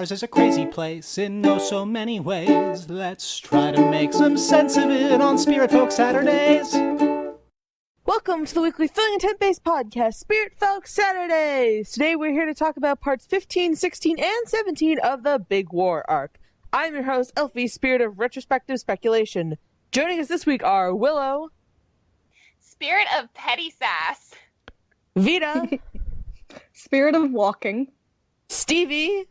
ours is a crazy place in oh so many ways. Let's try to make some sense of it on Spiritfolk Saturdays. Welcome to the weekly feeling intent-based podcast, Spiritfolk Saturdays! Today we're here to talk about parts 15, 16, and 17 of the Big War arc. I'm your host, Elfie, Spirit of Retrospective Speculation. Joining us this week are Willow, Spirit of Petty Sass, Vita, Spirit of Walking, Stevie,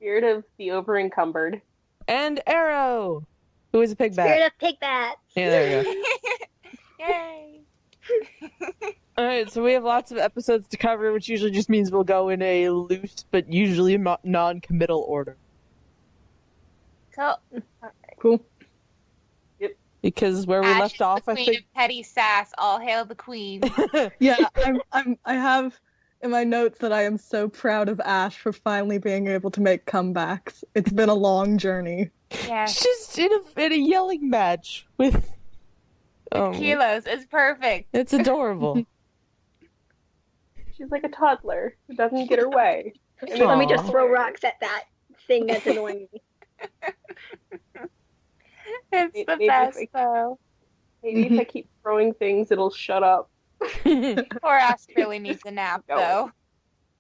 Spirit of the Over-Encumbered, and Arrow, who is a pigbat. Spirit of Pigbat. Yeah, there we go. Yay! Alright, so we have lots of episodes to cover, which usually just means we'll go in a loose but usually non-committal order. Cool. Because where we Ash left is off, the I Queen think... of Petty Sass. All hail the Queen. Yeah, I have in my notes that I am so proud of Ash for finally being able to make comebacks. It's been a long journey. Yes. She's in a yelling match with... Kilos. It's perfect. It's adorable. She's like a toddler who doesn't get her way. And Let me Aw. just throw rocks at that thing that's annoying me. It's the best, though. Maybe if I keep throwing things, it'll shut up. Poor Ash really needs a nap, though.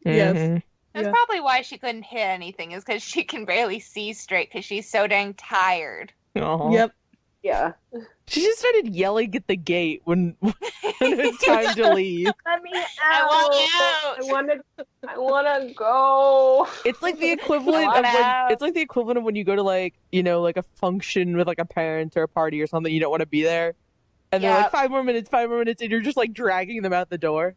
Yes. Mhm. That's Yeah. probably why she couldn't hit anything, is because she can barely see straight because she's so dang tired. Aw. Yep. Yeah. She just started yelling at the gate when it was time to leave. Let me out. I want out! I wanna go. It's like the equivalent Come of on when out. it's like the equivalent of when you go to like a function with like a parent or a party or something, you don't want to be there. And they're like Yep. 5 more minutes, and you're just like dragging them out the door.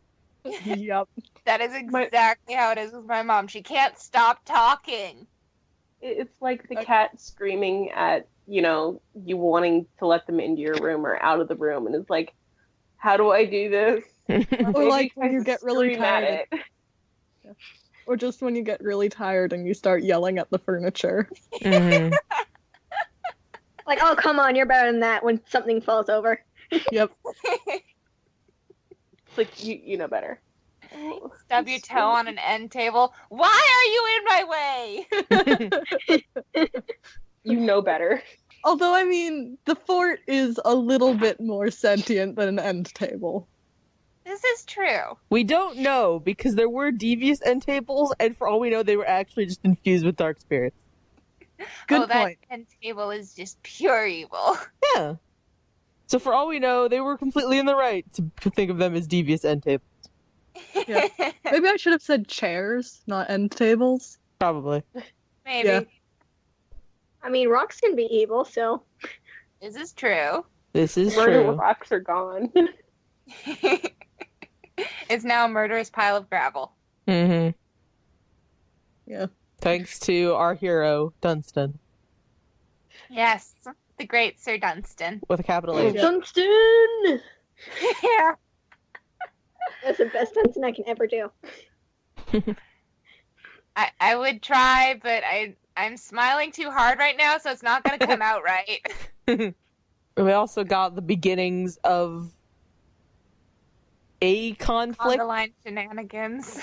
Yep. That is exactly how it is with my mom. She can't stop talking. It's like the cat screaming at, you wanting to let them into your room or out of the room. And it's like, how do I do this? Or like when you get really Scream at tired. it. Or just when you get really tired and you start yelling at the furniture. Mhm. Like, oh, come on, you're better than that when something falls over. Yep. It's like, you know better. Stub your toe on an end table. Why are you in my way? You know better. Although, I mean, the fort is a little bit more sentient than an end table. This is true. We don't know because there were devious end tables, and for all we know, they were actually just infused with dark spirits. Good that point. end table is just pure evil. Yeah. So for all we know, they were completely in the right to think of them as devious end tables. Yeah. Maybe I should have said chairs, not end tables. Probably. Maybe. Yeah. I mean, rocks can be evil, so. This is true. This is Murder true. rocks are gone. It's now a murderous pile of gravel. Mm-hmm. Yeah. Thanks to our hero, Dunstan, Yes, the great Sir Dunstan. with a capital H. Yeah. Dunstan! Yeah. That's the best Dunstan I can ever do. I would try, but I'm smiling too hard right now, so it's not going to come out right. We also got the beginnings of a conflict, Conga Line shenanigans.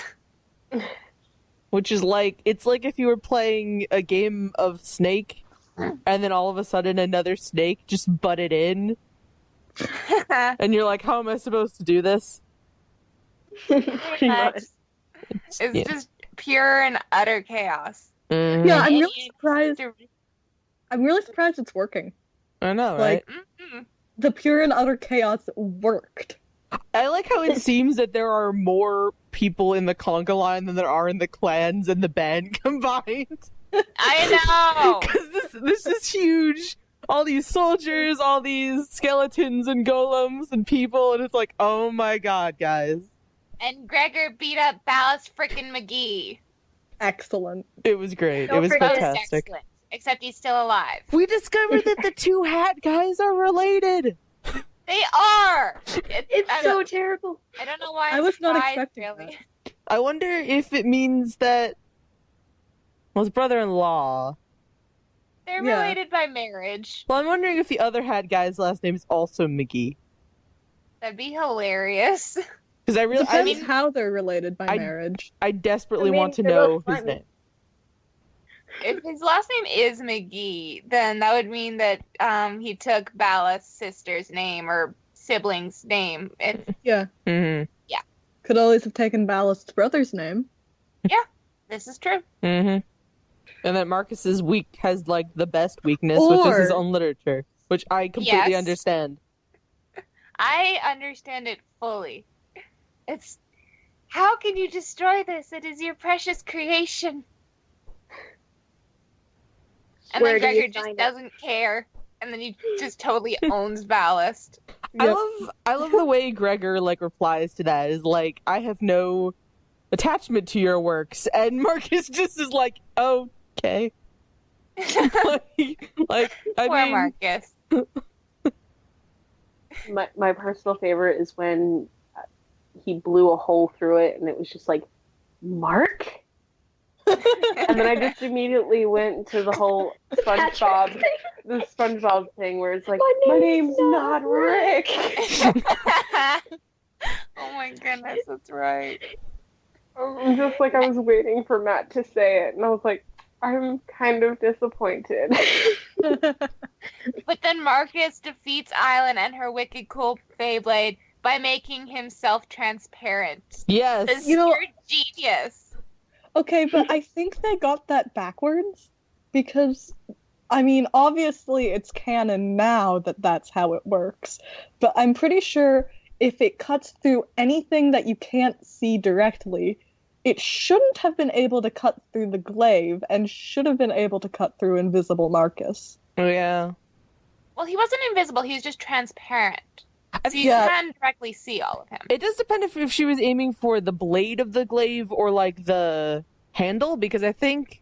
which is it's like if you were playing a game of Snake, and then all of a sudden another snake just butted in, and you're like, how am I supposed to do this? Pretty much. It's Yeah. just pure and utter chaos. Mhm. Yeah, I'm really Alien surprised. to- I'm really surprised it's working. I know, right? Like, Mhm. the pure and utter chaos worked. I like how it seems that there are more people in the Conga Line than there are in the clans and the band combined. I know! Because this is huge. All these soldiers, all these skeletons and golems and people, and it's like, oh my god, guys. And Gregor beat up Ballast frickin' McGee. Excellent. It was great. Don't It was forget- fantastic. Excellent. Except he's still alive. We discovered that the two hat guys are related. They are! It's so terrible. I don't know why I I'm was not surprised, expecting really. I wonder if it means that... Well, his brother-in-law. They're Yeah. related by marriage. Well, I'm wondering if the other hat guy's last name is also McGee. That'd be hilarious. Because Depends I mean, how they're related by I- marriage. I desperately I mean, want to they're know both his funny. name. if his last name is McGee, then that would mean that he took Ballast's sister's name or sibling's name. Yeah. Mm-hmm. Could always have taken Ballast's brother's name. This is true. Mm-hmm. And that Marcus's has like the best weakness, which is his Or- own literature, which I completely Yes. understand. I understand it fully. It's how can you destroy this? It is your precious creation. And Where then do you Gregor just find it? doesn't care, and then he just totally owns Ballast. Yep. I love the way Gregor like replies to that. Is like, I have no attachment to your works, and Marcus just is like, okay. like I Poor mean, Marcus. My personal favorite is when he blew a hole through it, and it was just like, Mark? And then I just immediately went to the whole SpongeBob, the SpongeBob thing where it's like, my name's not Rick. Oh my goodness, that's right. I'm just like, I was waiting for Matt to say it, and I was like, I'm kind of disappointed. But then Marcus defeats Island and her wicked cool Beyblade by making himself transparent. yes. This You know- pure genius. Okay, but I think they got that backwards because, I mean, obviously it's canon now that that's how it works, but I'm pretty sure if it cuts through anything that you can't see directly, it shouldn't have been able to cut through the glaive and should have been able to cut through Invisible Marcus. Oh yeah. Well, he wasn't invisible, he was just transparent. So you Yeah. can directly see all of him. It does depend if she was aiming for the blade of the glaive or like the handle, because I think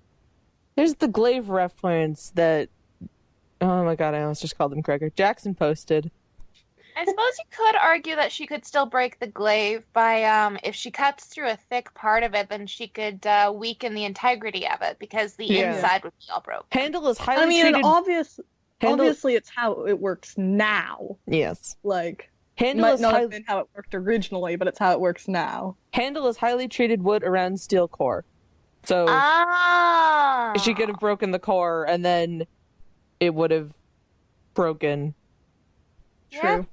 there's the glaive reference that, oh my god, I almost just called him Gregor. Jackson posted. I suppose you could argue that she could still break the glaive by, if she cuts through a thick part of it, then she could weaken the integrity of it because the Yeah. inside would be all broken. Handle is highly I mean, treated. Handle, obviously it's how it works now. yes. Like, Handle might is not high, have been how it worked originally, but it's how it works now. handle is highly treated wood around steel core, so Ah. she could have broken the core and then it would have broken. Yeah. True.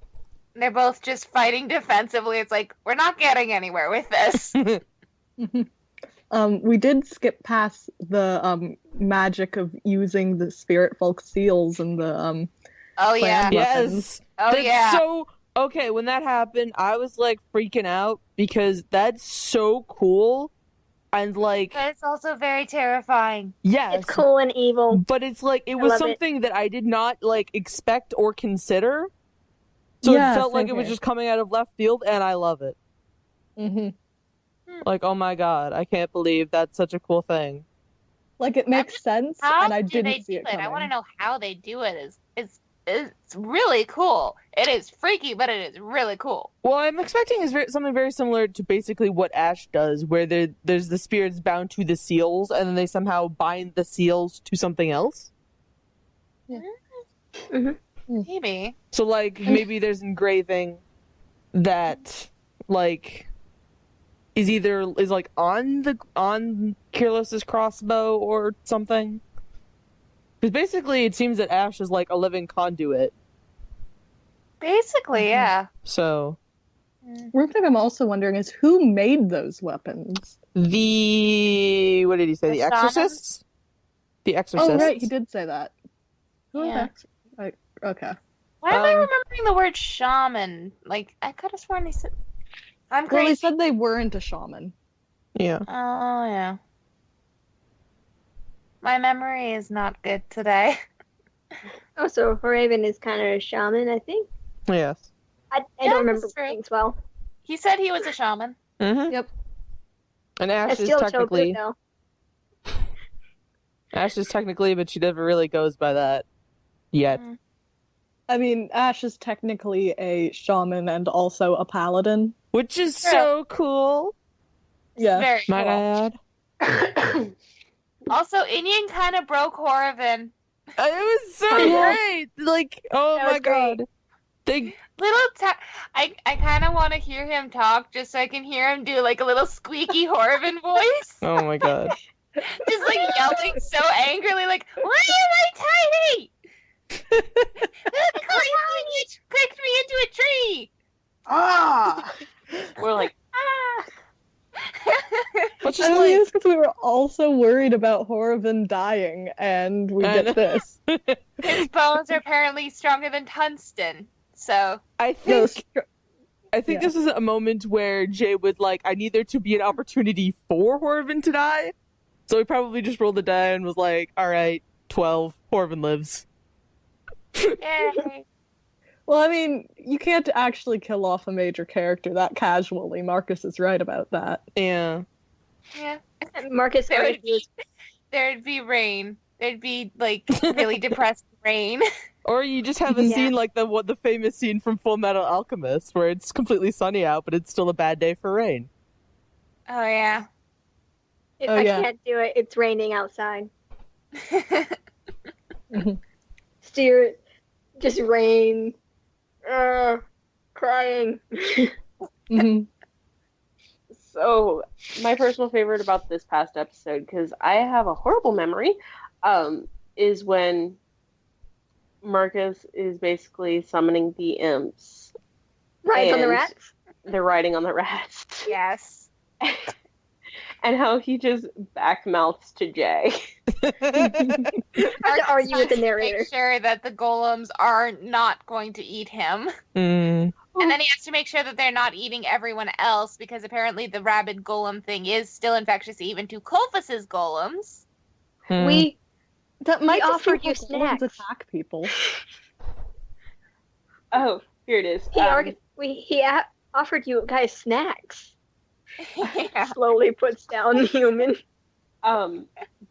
They're both just fighting defensively. It's like, we're not getting anywhere with this. We did skip past the magic of using the Spiritfolk seals and the Oh, yeah. Plan. Yes. Oh, That's yeah. so okay. When that happened, I was like freaking out because that's so cool, and like But it's also very terrifying. yes, It's cool and evil. but it's like it I was love it. something that I did not like expect or consider. So Yeah, it felt like same it was here. just coming out of left field, and I love it. hmm Like, oh my god, I can't believe that's such a cool thing. Like it makes sense, How and I do didn't they see do it it? coming. I want to know how they do it. It's really cool. It is freaky, but it is really cool. Well, I'm expecting is something very similar to basically what Ash does, where there's the spirits bound to the seals, and then they somehow bind the seals to something else. Maybe. So, like, maybe there's engraving that, like, is like on Kirlos's crossbow or something. Because basically, it seems that Ash is like a living conduit. Basically, yeah. So One thing I'm also wondering is who made those weapons? what did he say? The The shamans? Exorcists. The Exorcists. Oh, right, he did say that. Who are Yeah. the okay. Why am I Um, remembering the word shaman? Like, I could have sworn he said. I'm Well, he crazy. said they weren't a shaman. Yeah. Oh, yeah. My memory is not good today. Oh, so Raven is kind of a shaman, I think. Yes. I Yeah, don't remember that's true. things well. He said he was a shaman. Mm-hmm. Yep. And I Ash is still so technically good though. Ash is technically, but she never really goes by that yet. Mm. I mean, Ash is technically a shaman and also a paladin. Which is True. so cool. Yeah. Very Might I cool. add? Also, Inien kind of broke Horrivan. It was so Yeah. great. Like, oh That my was great. god. They I kind of want to hear him talk just so I can hear him do like a little squeaky Horrivan voice. Oh my god. Just like yelling so angrily, like, "Why am I tiny? It clicked me into a tree." Ah! We're like, ah! But just I mean, like, it's because we were also worried about Horrivan dying, and we I get know. this. His bones are apparently stronger than tungsten, so I No, think yeah. this is a moment where Jay would like, I need there to be an opportunity for Horvin to die. So he probably just rolled the die and was like, all right, 12, Horvin lives. yay. Well, I mean, you can't actually kill off a major character that casually. Marcus is right about that. Yeah. Yeah. Marcus There'd be rain. There'd be like really depressed rain. Or you just have a Yeah. scene like the famous scene from Full Metal Alchemist, where it's completely sunny out, but it's still a bad day for rain. Oh yeah. Oh, I yeah. can't do it. It's raining outside. Steer, just rain. Crying. Mhm. So, my personal favorite about this past episode, because I have a horrible memory, is when Marcus is basically summoning the imps. Right on the And rats. They're riding on the rats. Yes. And how he just backmouths to Jay. I have to argue with the narrator. Make sure that the golems are not going to eat him. Mm. And then he has to make sure that they're not eating everyone else, because apparently the rabid golem thing is still infectious even to Kolfus's golems. Mm. We That might just offered be you how golems snacks. attack people. Oh, here it is. he offered you guys snacks. Yeah. Slowly puts down the human.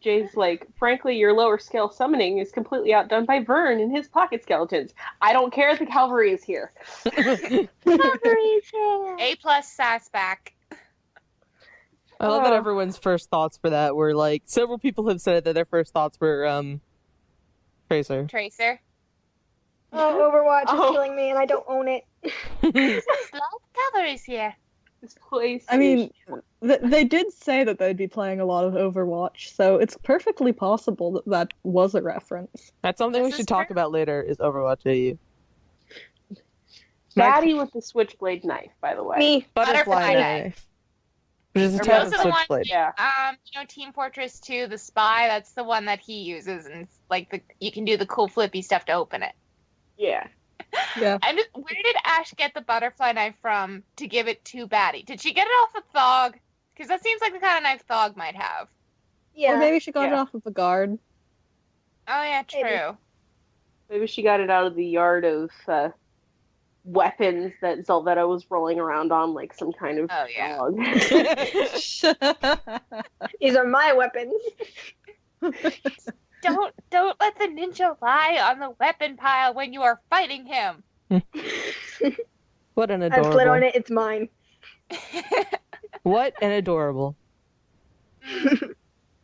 Jay's like, frankly, your lower scale summoning is completely outdone by Vern and his pocket skeletons. I don't care, the cavalry is here. A+ sass back. I love that everyone's first thoughts for that were like, several people have said that their first thoughts were Tracer. Tracer. Oh, Overwatch Oh. is killing me and I don't own it. Cavalry's here. This place. I mean, they did say that they'd be playing a lot of Overwatch, so it's perfectly possible that that was a reference. That's something we This should is talk true. about later, is Overwatch AU. Daddy with the switchblade knife, by the way. Me. Butterfly Butterfly knife. Which is a Or type Those of are the ones switchblade. Yeah. Team Fortress 2, the spy, that's the one that he uses, and it's like you can do the cool flippy stuff to open it. Yeah. Yeah. Where did Ash get the butterfly knife from to give it to Batty? Did she get it off of Thog? Because that seems like the kind of knife Thog might have. Yeah. Or maybe she got it Yeah. off of the guard. Oh yeah, true. Maybe. Maybe she got it out of the yard of weapons that Zelvetta was rolling around on like some kind of Oh, yeah. dog. These are my weapons. Don't let the ninja lie on the weapon pile when you are fighting him. What an I slid on adorable. it. It's mine. What an adorable.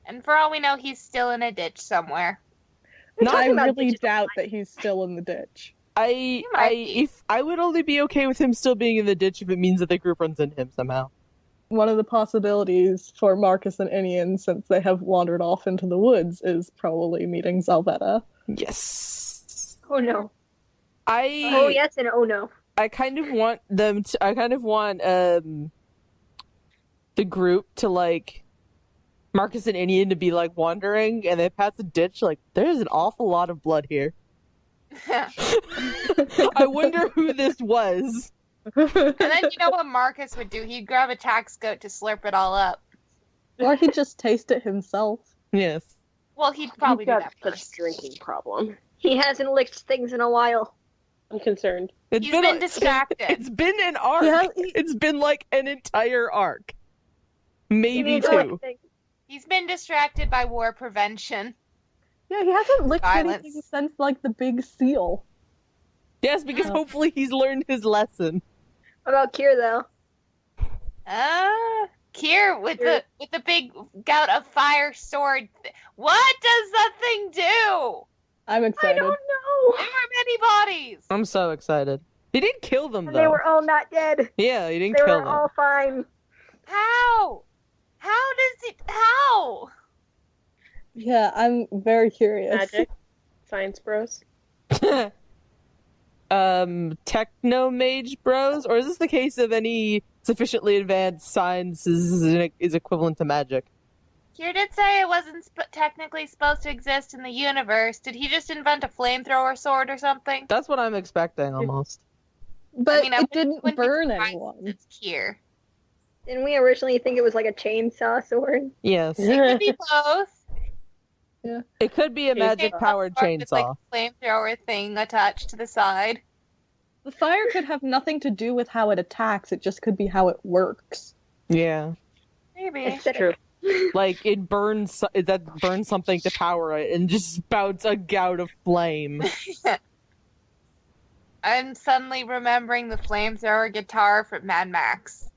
And for all we know, he's still in a ditch somewhere. Not I about really digital doubt that he's still in the ditch. might be. If I would only be okay with him still being in the ditch if it means that the group runs into him somehow. One of the possibilities for Marcus and Inien, since they have wandered off into the woods, is probably meeting Zelvetta. Yes. Oh no. I Oh yes and oh no. I kind of want them to. I kind of want the group to like Marcus and Inien to be like wandering, and they pass a ditch. Like, there's an awful lot of blood here. I wonder who this was. And then you know what Marcus would do? He'd grab a tax goat to slurp it all up. Or he'd just taste it himself. Yes. Well, he'd probably You've do got that such first. a drinking problem. He hasn't licked things in a while. I'm concerned. He's been distracted. It's been an arc. Yeah, It's been like an entire arc. He Maybe needs to lick two. things. He's been distracted by war prevention. Yeah, he hasn't licked Violence. anything since, like, the big seal. Yes, because Oh. hopefully he's learned his lesson. What about Kier though? Kier with the big gout of fire sword. What does that thing do? I'm I excited. don't know. There were many bodies. I'm so excited. He didn't kill them, And though. they were all not dead. Yeah, he didn't They kill were them. all fine. How? How does it? How? Yeah, I'm very curious. Magic. Science bros. Techno mage bros, or is this the case of any sufficiently advanced science is equivalent to magic? Here did say it wasn't technically supposed to exist in the universe. Did he just invent a flamethrower sword or something? That's what I'm expecting, almost. But I mean, it didn't wouldn't be burn surprised anyone. if It's here. Didn't we originally think it was like a chainsaw sword? Yes. It could be both. It could be a magic-powered With, like, chainsaw. a flamethrower thing attached to the side. The fire could have nothing to do with how it attacks, it just could be how it works. Yeah. Maybe. Aesthetic. Like, it burns something to power it and just spouts a gout of flame. I'm suddenly remembering the flamethrower guitar from Mad Max.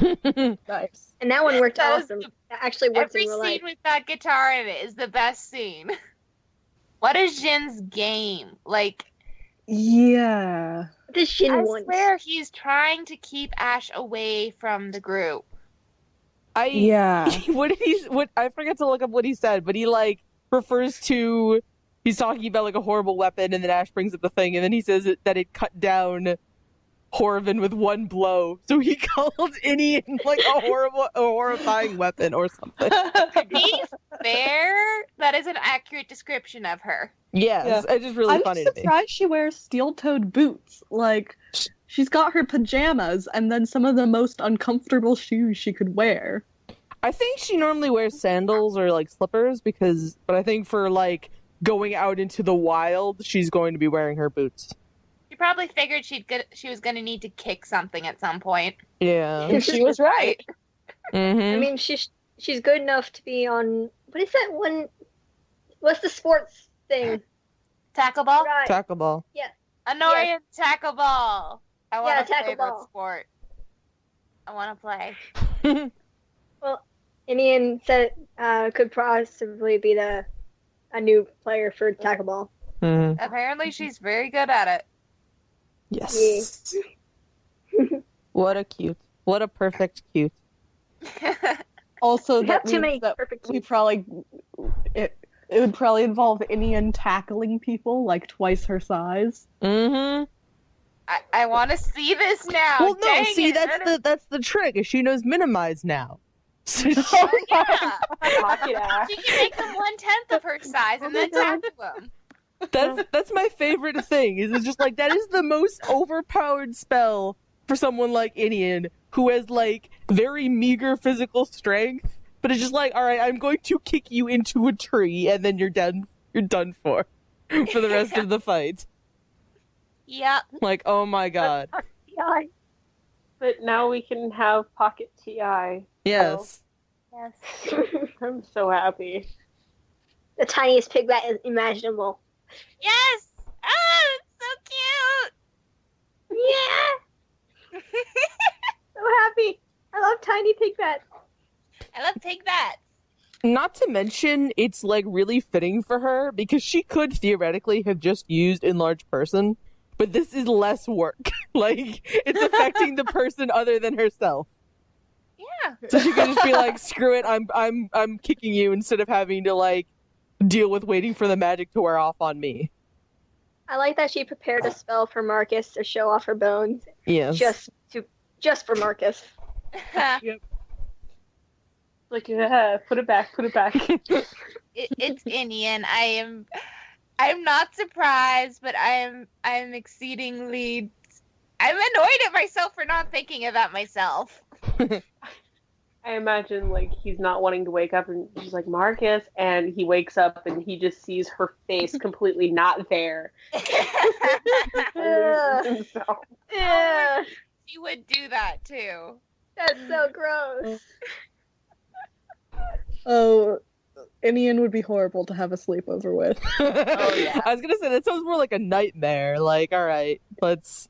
Nice. And that one worked That is awesome. That actually worked Every in real scene life. with that guitar in it is the best scene. What is Jin's game? Like, Yeah. This Shin I one. swear he's trying to keep Ash away from the group. Yeah. I forget to look up what he said, but he like refers to he's talking about like a horrible weapon, and then Ash brings up the thing, and then he says that it cut down Horvin with one blow. So he called Inien like a horrifying weapon or something. To be fair, that is an accurate description of her. Yes, it's just really I'm funny to me. surprised she wears steel-toed boots. Like, she's got her pajamas and then some of the most uncomfortable shoes she could wear. I think she normally wears sandals or like slippers but I think for like going out into the wild, she's going to be wearing her boots. She probably figured she was going to need to kick something at some point. Yeah. And she was right. I Mm-hmm. mean, she's good enough to be on. What is that one? What's the sports thing? Tackle ball? Right. Tackle ball. Annoying tackle ball. I want to tackle play that ball. sport. I want to play. Inien said could possibly be a new player for tackle ball. Mm-hmm. Apparently, she's very good at Yes. What a perfect cute. it. Also, We have that too means many that perfect we kids. probably it would probably involve Inien tackling people like twice her size. Mm-hmm. I want to see this now. Well, no, Dang see, it. that's the trick. Is she knows minimize now. So Yeah. Pocket Ash. She can make them 1/10 of her size and then tackle them. that's my favorite thing. Is it's just like that is the most overpowered spell for someone like Inien who has like very meager physical strength, but it's just like, all right, I'm going to kick you into a tree and then you're done. You're done for the rest of the fight. Yep. Like, oh my god. Yeah. But now we can have Pocket TI. Yes. Yes. I'm so happy. The tiniest piglet imaginable. Yes! Oh, it's so cute! Yeah. So happy. I love tiny pigbats. I love pig bats. Not to mention, it's like really fitting for her because she could theoretically have just used enlarged person, but this is less work. Like it's affecting the person other than herself. Yeah. So she could just be like, "Screw it, I'm kicking you," instead of having to like deal with waiting for the magic to wear off on me. I like that she prepared a spell for Marcus to show off her bones, Yes. just for Marcus. Like, yeah, put it back. It's Inien. I'm not surprised, but I'm exceedingly. I'm annoyed at myself for not thinking of that myself. I imagine, like, he's not wanting to wake up and she's like, Marcus, and he wakes up and he just sees her face completely not there. Ugh. Himself. Yeah, She would do that too. that's so gross. Oh, Inien would be horrible to have a sleepover with. Oh, yeah. I was gonna say that sounds more like a nightmare. Like, all right, let's,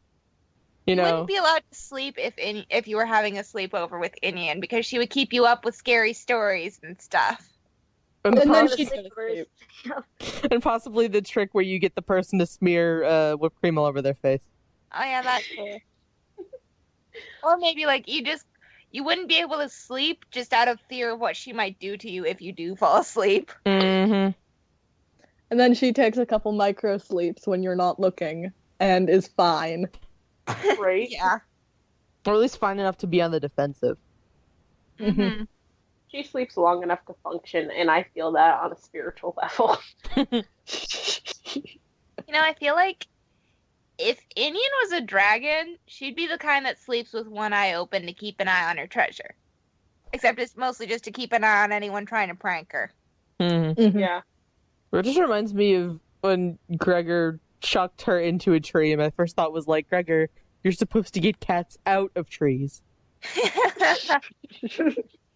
you You know. wouldn't be allowed to sleep if you were having a sleepover with Inien because she would keep you up with scary stories and stuff. And, And then poss- she'd go to sleep. and possibly the trick where you get the person to smear whipped cream all over their face. Oh yeah, that too. Or maybe like you you wouldn't be able to sleep just out of fear of what she might do to you if you do fall asleep. Mm-hmm. And then she takes a couple micro sleeps when you're not looking and is fine. Right? Yeah. Or at least fine enough to be on the defensive. Mm-hmm. She sleeps long enough to function, and I feel that on a spiritual level. You know, I feel like if Inien was a dragon, she'd be the kind that sleeps with one eye open to keep an eye on her treasure. Except it's mostly just to keep an eye on anyone trying to prank her. Mm-hmm. Mhm. Yeah. It just reminds me of when Gregor chucked her into a tree, and my first thought was like, Gregor, you're supposed to get cats out of trees.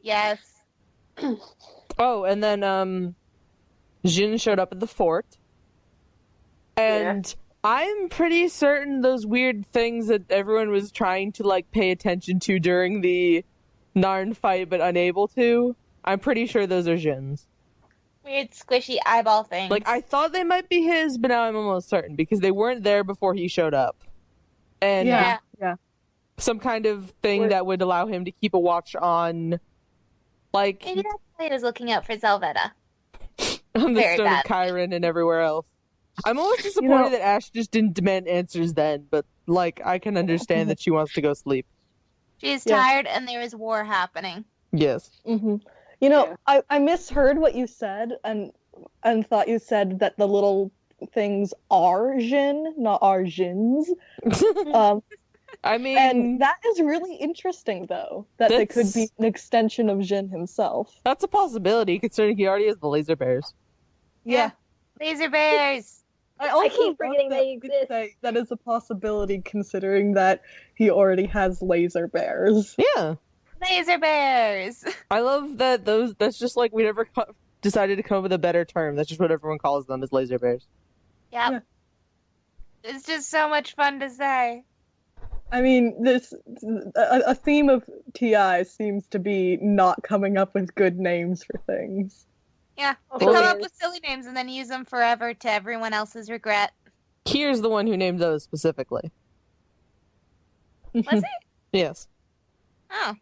Yes. Oh, and then Jin showed up at the fort. And I'm pretty certain those weird things that everyone was trying to like pay attention to during the Narn fight but unable to, I'm pretty sure those are Jin's. Weird squishy eyeball thing. Like, I thought they might be his, but now I'm almost certain because they weren't there before he showed up. And Yeah. some kind of thing What? that would allow him to keep a watch on, like, Maybe that's why he was looking out for Zelvetta. on the Very Stone bad. of Chiron and everywhere else. I'm almost disappointed that Ash just didn't demand answers then, but, like, I can understand that she wants to go sleep. She's Yeah. tired and there is war happening. Yes. You know, I misheard what you said and thought you said that the little things are Jin, not are Jins. I mean, And that is really interesting, though, that they could be an extension of Jin himself. that's a possibility, considering he already has the laser bears. Yeah. Laser bears. I keep forgetting they exist. That is a possibility, considering that he already has laser bears. Yeah. Laser bears. I love that that's just like we never decided to come up with a better term. That's just what everyone calls them, is laser bears. Yep. Yeah. It's just so much fun to say. I mean, a theme of TI seems to be not coming up with good names for things. Yeah. They Oh, come yeah. up with silly names and then use them forever to everyone else's regret. Kier's the one who named those specifically. Was it? Yes. Oh.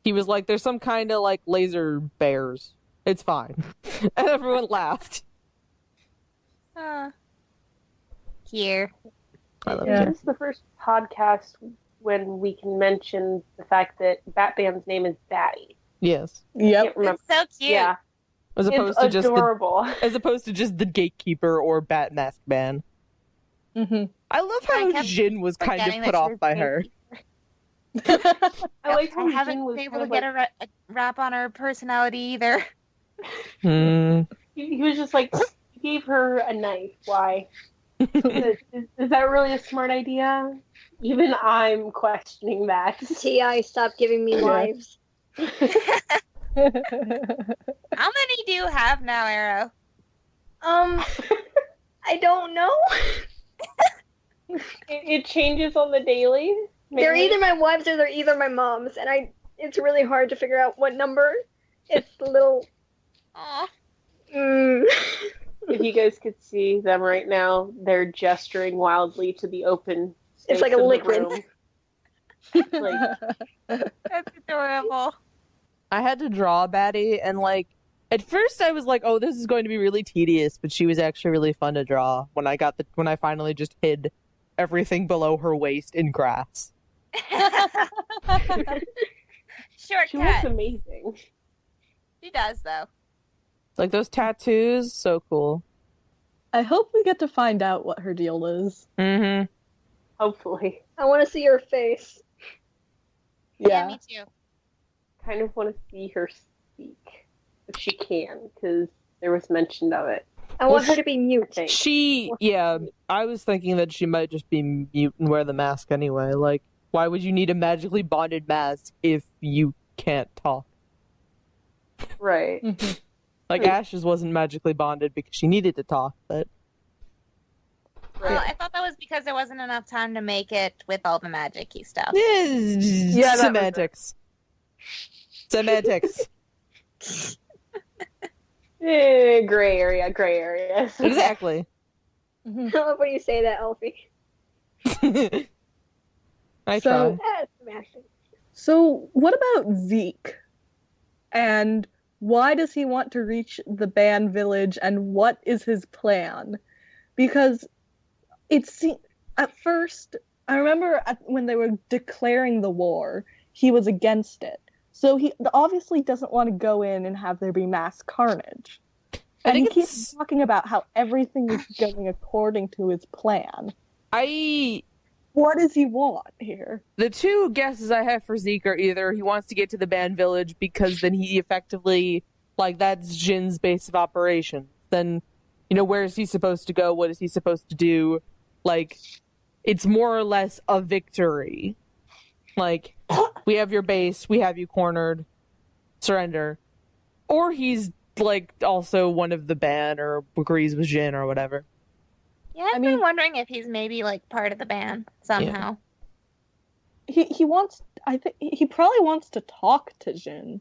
He was like, there's some kind of like laser bears. It's fine. And everyone laughed. Here. I love Yeah. Kier. This is the first podcast when we can mention the fact that Batman's name is Batty. Yes. Yep. Can't remember. It's so cute. Yeah, As opposed it's to adorable. as opposed to just the gatekeeper or bat mask man. Mm-hmm. I love I how kept Jin was kind forgetting of put that she off was by named her. I like how I haven't Jin was been able kind to of get like, a wrap on her personality either. he was just like, he gave her a knife. Why? Is that really a smart idea? Even I'm questioning that. Ti, stop giving me Yeah. wives. How many do you have now, Arrow? I don't know. It changes on the daily. They're mainly. either my wives or they're either my moms, and it's really hard to figure out what number. It's a little. Aw. If you guys could see them right now, they're gesturing wildly to the open space It's like a of the liquid. room. Like, That's adorable. I had to draw Batty, and like at first I was like, "Oh, this is going to be really tedious," but she was actually really fun to draw when I finally just hid everything below her waist in grass. she looks Shortcut. amazing. She does, though. Like those tattoos, so cool. I hope we get to find out what her deal is. Mm-hmm. Hopefully. I want to see your face. Yeah, me too. Kind of want to see her speak. If she can, because there was mention of it. I want her to be mute. I was thinking that she might just be mute and wear the mask anyway. Like, why would you need a magically bonded mask if you can't talk? Right. Like, Ash's wasn't magically bonded because she needed to talk, but... Well, I thought that was because there wasn't enough time to make it with all the magic-y stuff. Yeah, that was semantics. Semantics. Gray area. Exactly. I love when you say that, Elfie. I So- try. That's smashing. So what about Zeke? And why does he want to reach the band village, and what is his plan? Because at first, I remember when they were declaring the war, he was against it. So he obviously doesn't want to go in and have there be mass carnage. And he keeps talking about how everything is going according to his plan. What does he want here? The two guesses I have for Zeke are either he wants to get to the band village because then he effectively, like, that's Jin's base of operations. Then, where is he supposed to go? What is he supposed to do? Like, it's more or less a victory. Like, we have your base, we have you cornered, surrender. Or he's, like, also one of the band or agrees with Jin or whatever. Yeah, I've been wondering if he's maybe, like, part of the band somehow. Yeah. I think he probably wants to talk to Jin,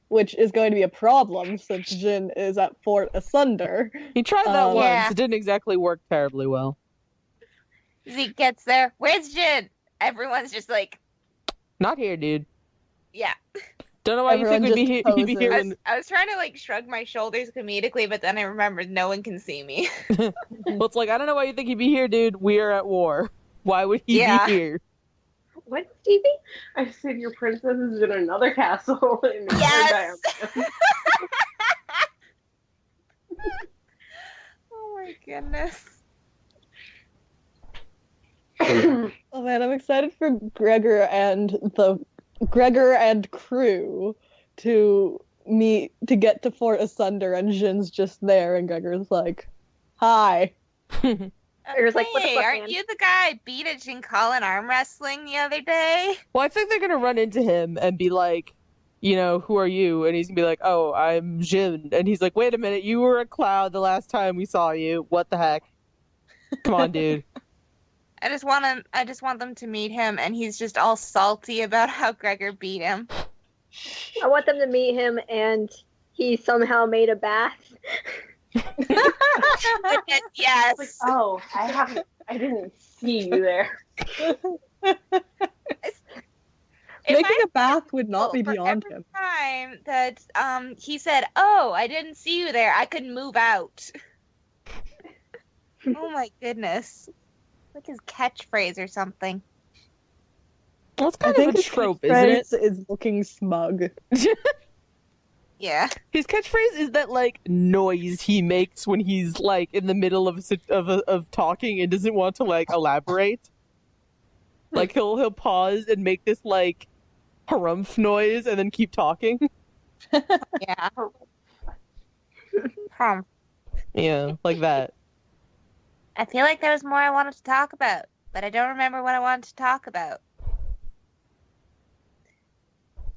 which is going to be a problem since Jin is at Fort Asunder. He tried that once. It didn't exactly work terribly well. Zeke gets there. Where's Jin? Everyone's just like, not here, dude. Yeah. Don't know why you think he'd be here. I was trying to, like, shrug my shoulders comedically, but then I remembered no one can see me. Well, it's like, I don't know why you think he'd be here, dude. We are at war. Why would he be here? What, Stevie? I said your princess is in another castle. Yes! Oh my goodness. Oh man, I'm excited for Gregor and crew to get to Fort Asunder, and Jin's just there, and Gregor's like, "Hi." Gregor's like, "What the fuck, aren't man?" you the guy I beat at Jinkalan arm wrestling the other day? Well, I think they're gonna run into him and be like, who are you? And he's gonna be like, oh, I'm Jin. And he's like, wait a minute, you were a cloud the last time we saw you. What the heck? Come on, dude. I just want them to meet him, and he's just all salty about how Gregor beat him. I want them to meet him, and he somehow made a bath. Yes. Like, oh, I didn't see you there. Making a bath would not be beyond him. Every time that he said, "Oh, I didn't see you there. I could move out." Oh my goodness. Like his catchphrase or something. Well, it's kind of a trope, isn't it? Is looking smug. Yeah. His catchphrase is that, like, noise he makes when he's, like, in the middle of talking and doesn't want to, like, elaborate. Like, he'll pause and make this, like, harumph noise and then keep talking. Yeah. Yeah, like that. I feel like there was more I wanted to talk about, but I don't remember what I wanted to talk about.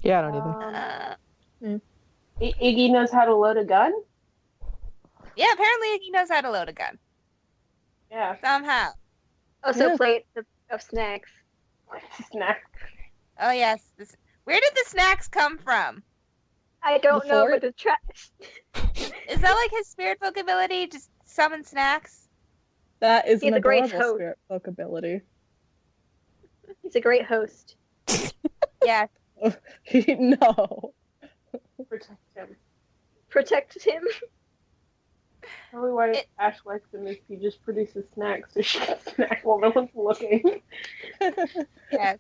Yeah, I don't either. Iggy knows how to load a gun? Yeah, apparently Iggy knows how to load a gun. Yeah. Somehow. Also, plates of snacks. Snack. Oh, yes. Where did the snacks come from? I don't know, but the trash. Is that like his Spiritfolk ability? Just summon snacks? That is He's an a great adorable host. Spiritfolk ability. He's a great host. Yeah. No. Protect him. Protect him. Probably why Ash likes him is he just produces snacks so she can snack while no one's looking. Yes.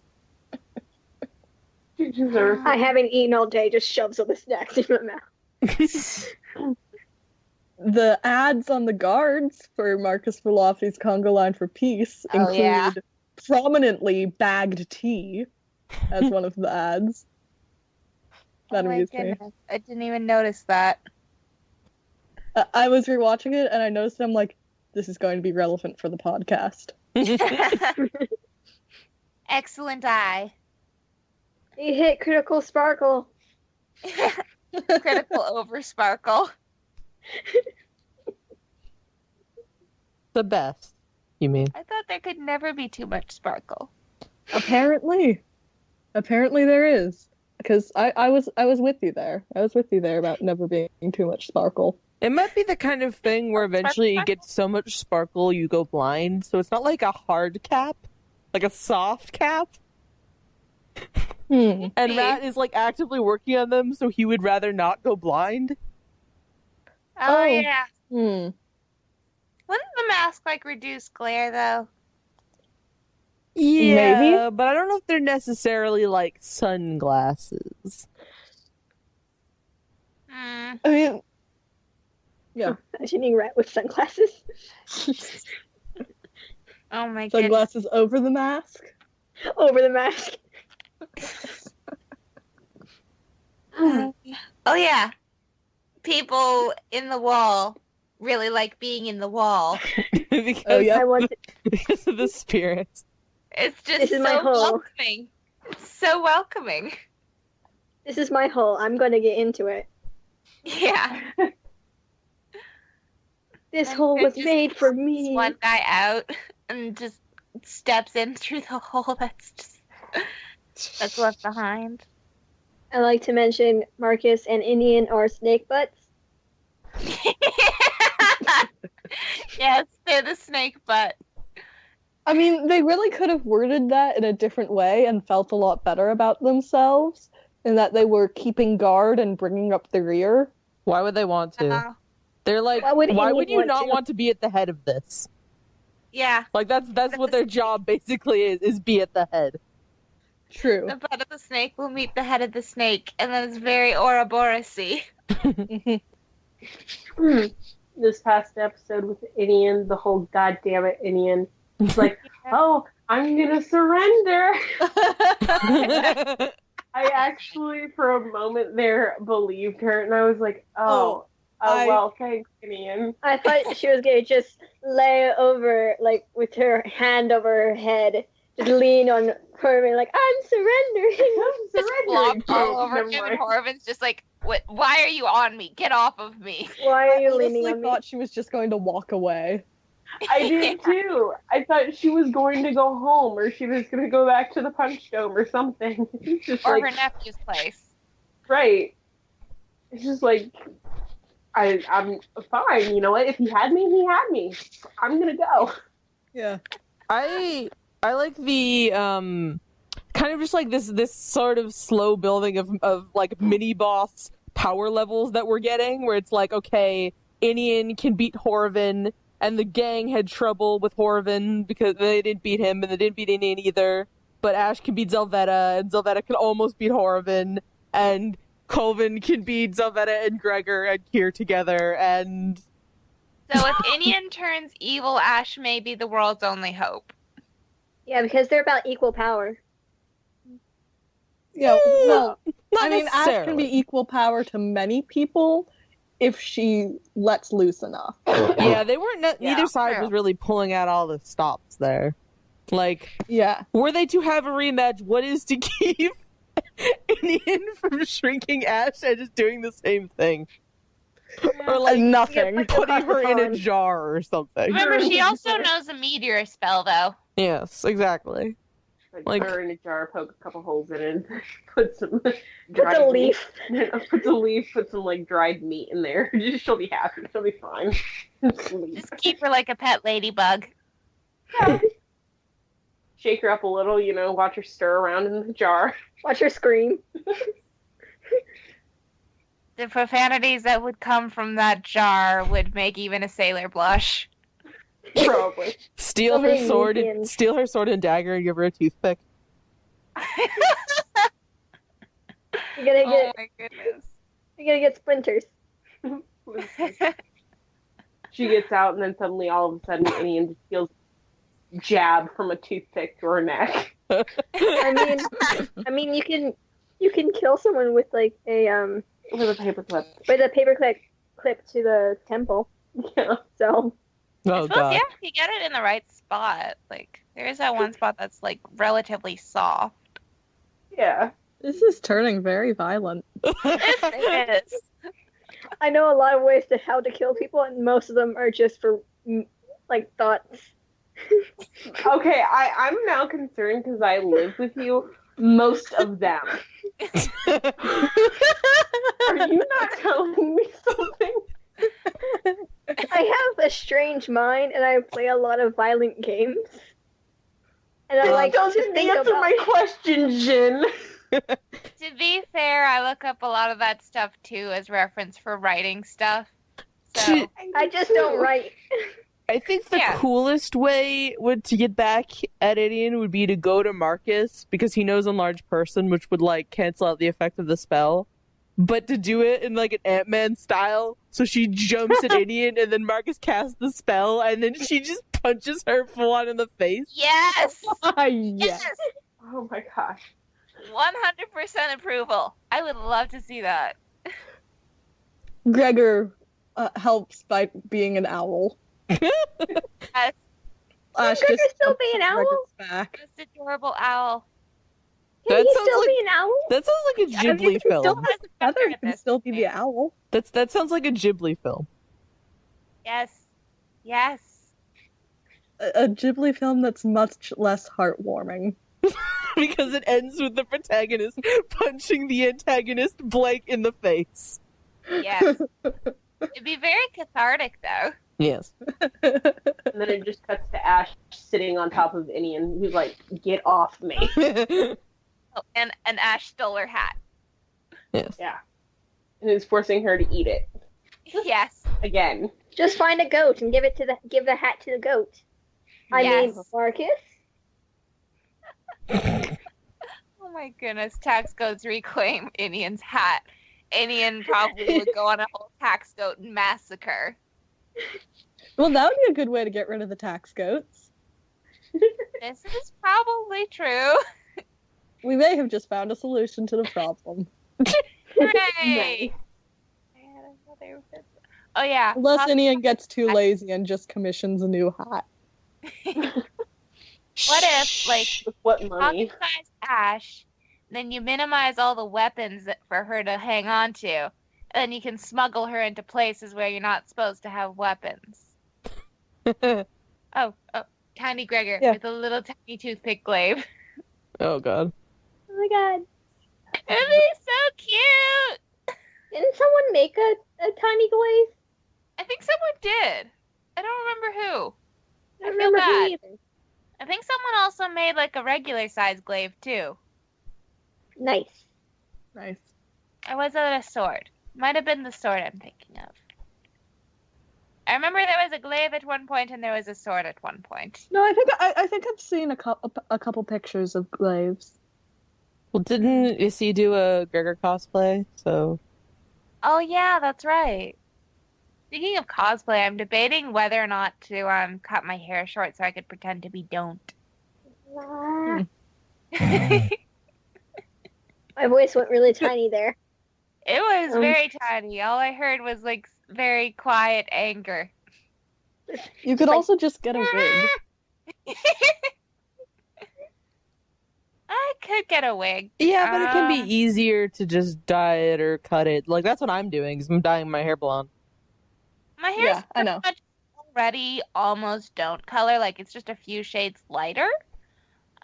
She deserves it. I haven't eaten all day, just shoves all the snacks in my mouth. The ads on the guards for Marcus Verlofty's Conga Line for Peace include prominently bagged tea as one of the ads. That amused me. I didn't even notice that. I was rewatching it and I noticed I'm like, this is going to be relevant for the podcast. Excellent eye. He hit critical sparkle. Critical over sparkle. The best, you mean? I thought there could never be too much sparkle. Apparently there is, because I was with you there. I was with you there about never being too much sparkle. It might be the kind of thing where eventually you get so much sparkle you go blind. So it's not like a hard cap, like a soft cap. Hmm. And Rat is like actively working on them, so he would rather not go blind. Oh, Oh. yeah. Hmm. Wouldn't the mask like reduce glare though? Yeah, Maybe. but I don't know if they're necessarily like sunglasses. Hmm. I mean, yeah, Imagining Rat with sunglasses. Oh my goodness. sunglasses over the mask. Over the mask. Oh yeah. People in the wall really like being in the wall. because, Oh, yeah. I want to, because of the spirits. It's just This is my so hole. welcoming. It's so welcoming. this is my hole. I'm gonna get into it. Yeah. This And hole it was just made for pulls me. One guy out and just steps in through the hole that's left behind. I like to mention Marcus and Inien are snake butts. Yes, they're the snake butt. I mean, they really could have worded that in a different way and felt a lot better about themselves, in that they were keeping guard and bringing up the rear. Why would they want to? They're like, Why would why anyone would you want not to? want to be at the head of this? Yeah, Like that's what their job basically is be at the head. True. the butt of the snake will meet the head of the snake, and then it's very Ouroboros-y. This past episode with Inien, the whole goddamn it Inien. It's like, oh, I'm gonna surrender. I actually, for a moment there, believed her, and I was like, well, thanks, Inien. I thought she was gonna just lay over, like, with her hand over her head, just lean on her and like, I'm surrendering. I'm Just surrendering. flop all over Never him, mind. and Horvin's just like, "What? Why are you on me? Get off of me!" Why are you I leaning honestly on me? thought she was just going to walk away. I did too. I thought she was going to go home, or she was going to go back to the punch dome or something. It's just Or like, her nephew's place. right. It's just like, I'm fine. You know what? If he had me, he had me. I'm gonna go. Yeah. I like the kind of just like this sort of slow building of like mini boss power levels that we're getting, where it's like, okay, Inien can beat Horvin, and the gang had trouble with Horvin because they didn't beat him, and they didn't beat Inien either. But Ash can beat Zelvetta, and Zelvetta can almost beat Horvin, and Colvin can beat Zelvetta and Gregor and Kier together, and So if Inien turns evil, Ash may be the world's only hope. Yeah, because they're about equal power. Yeah, well, not I mean, Ash can necessarily. be equal power to many people if she lets loose enough. Yeah, they weren't. Yeah, Neither side true. was really pulling out all the stops there. Like, Yeah. were they to have a rematch, what is to keep Inien from shrinking Ash and just doing the same thing? Or like Nothing. putting her in a Pokemon. jar or something. Remember, she also knows a meteor spell, though. Yes, exactly. Like, Like- put her in a jar, poke a couple holes in it, put some Put dried a meat- leaf. Put a leaf, put some like dried meat in there. She'll be happy. She'll be fine. Just keep her like a pet ladybug. Shake her up a little, watch her stir around in the jar. Watch her scream. The profanities that would come from that jar would make even a sailor blush. Probably. Steal So her many sword, Indians. steal her sword and dagger, and give her a toothpick. You're gonna Oh get my goodness. you're gonna get splinters. She gets out, and then suddenly, all of a sudden, Inien just feels jab from a toothpick to her neck. I mean, you can kill someone with like a With a paperclip. with a paperclip to the temple. Yeah. So Oh I suppose, god. yeah, if you get it in the right spot. Like, there is that one spot that's, like, relatively soft. Yeah. This is turning very violent. It is. I know a lot of ways to how to kill people, and most of them are just for like thoughts. Okay, I'm now concerned because I live with you. Most of them. Are you not telling me something? I have a strange mind, and I play a lot of violent games. And I like to Doesn't think answer about. my question, Jin. To be fair, I look up a lot of that stuff too as reference for writing stuff. So I just don't write. I think the Yeah. coolest way to get back at Inien would be to go to Marcus, because he knows Enlarged Person, which would, like, cancel out the effect of the spell. But to do it in, like, an Ant-Man style, so she jumps at Inien, and then Marcus casts the spell, and then she just punches her full on in the face. yes, Yes. yes, Oh my gosh. 100% approval. I would love to see that. Gregor helps by being an owl. Yes, Ash Gregor just still jumps be an on owl? Gregor's back. this adorable owl. Can That he sounds still like- be an owl? That sounds like a Ghibli Still film. has a Feather feather in can this. still be the owl. That sounds like a Ghibli film. Yes, yes. A Ghibli film that's much less heartwarming. Because it ends with the protagonist punching the antagonist blank in the face. Yes. It'd be very cathartic, though. Yes. And then it just cuts to Ash sitting on top of Inien, who's like, "Get off me!" Oh, and Ash stole her hat. Yes. Yeah, and who's forcing her to eat it Yes. again. Just find a goat and give the hat to the goat. I Yes. mean, Marcus. Oh my goodness, tax goats reclaim Inien's hat. Inien probably would go on a whole tax goat massacre. Well, that would be a good way to get rid of the tax goats. This is probably true. We may have just found a solution to the problem. Hooray! I had another- Oh yeah. Unless Inien gets too lazy and just commissions a new hat. What if, like, With what money? pocket-sized Ash, then you minimize all the weapons for her to hang on to, and then you can smuggle her into places where you're not supposed to have weapons. Oh, tiny Gregor Yeah. with a little tiny toothpick glaive. Oh god. Oh my god. It'd be so cute! Didn't someone make a tiny glaive? I think someone did. I don't remember who. I don't feel remember who bad. either. I think someone also made like a regular size glaive too. Nice. Nice. Or was it a sword? Might have been the sword I'm thinking of. I remember there was a glaive at one point and there was a sword at one point. No, I think I've seen a couple pictures of glaives. Well, didn't Issy do a Gregor cosplay? So Oh yeah, that's right. Speaking of cosplay, I'm debating whether or not to cut my hair short so I could pretend to be Don't. Ah, my voice went really tiny there. It was very tiny. All I heard was like very quiet anger. You could like- also just get a wig. I could get a wig. yeah, but it can be Um, easier to just dye it or cut it. Like that's what I'm doing. Is I'm dyeing my hair blonde. My hair's Yeah, I pretty know. much already almost Don't color. Like it's just a few shades lighter.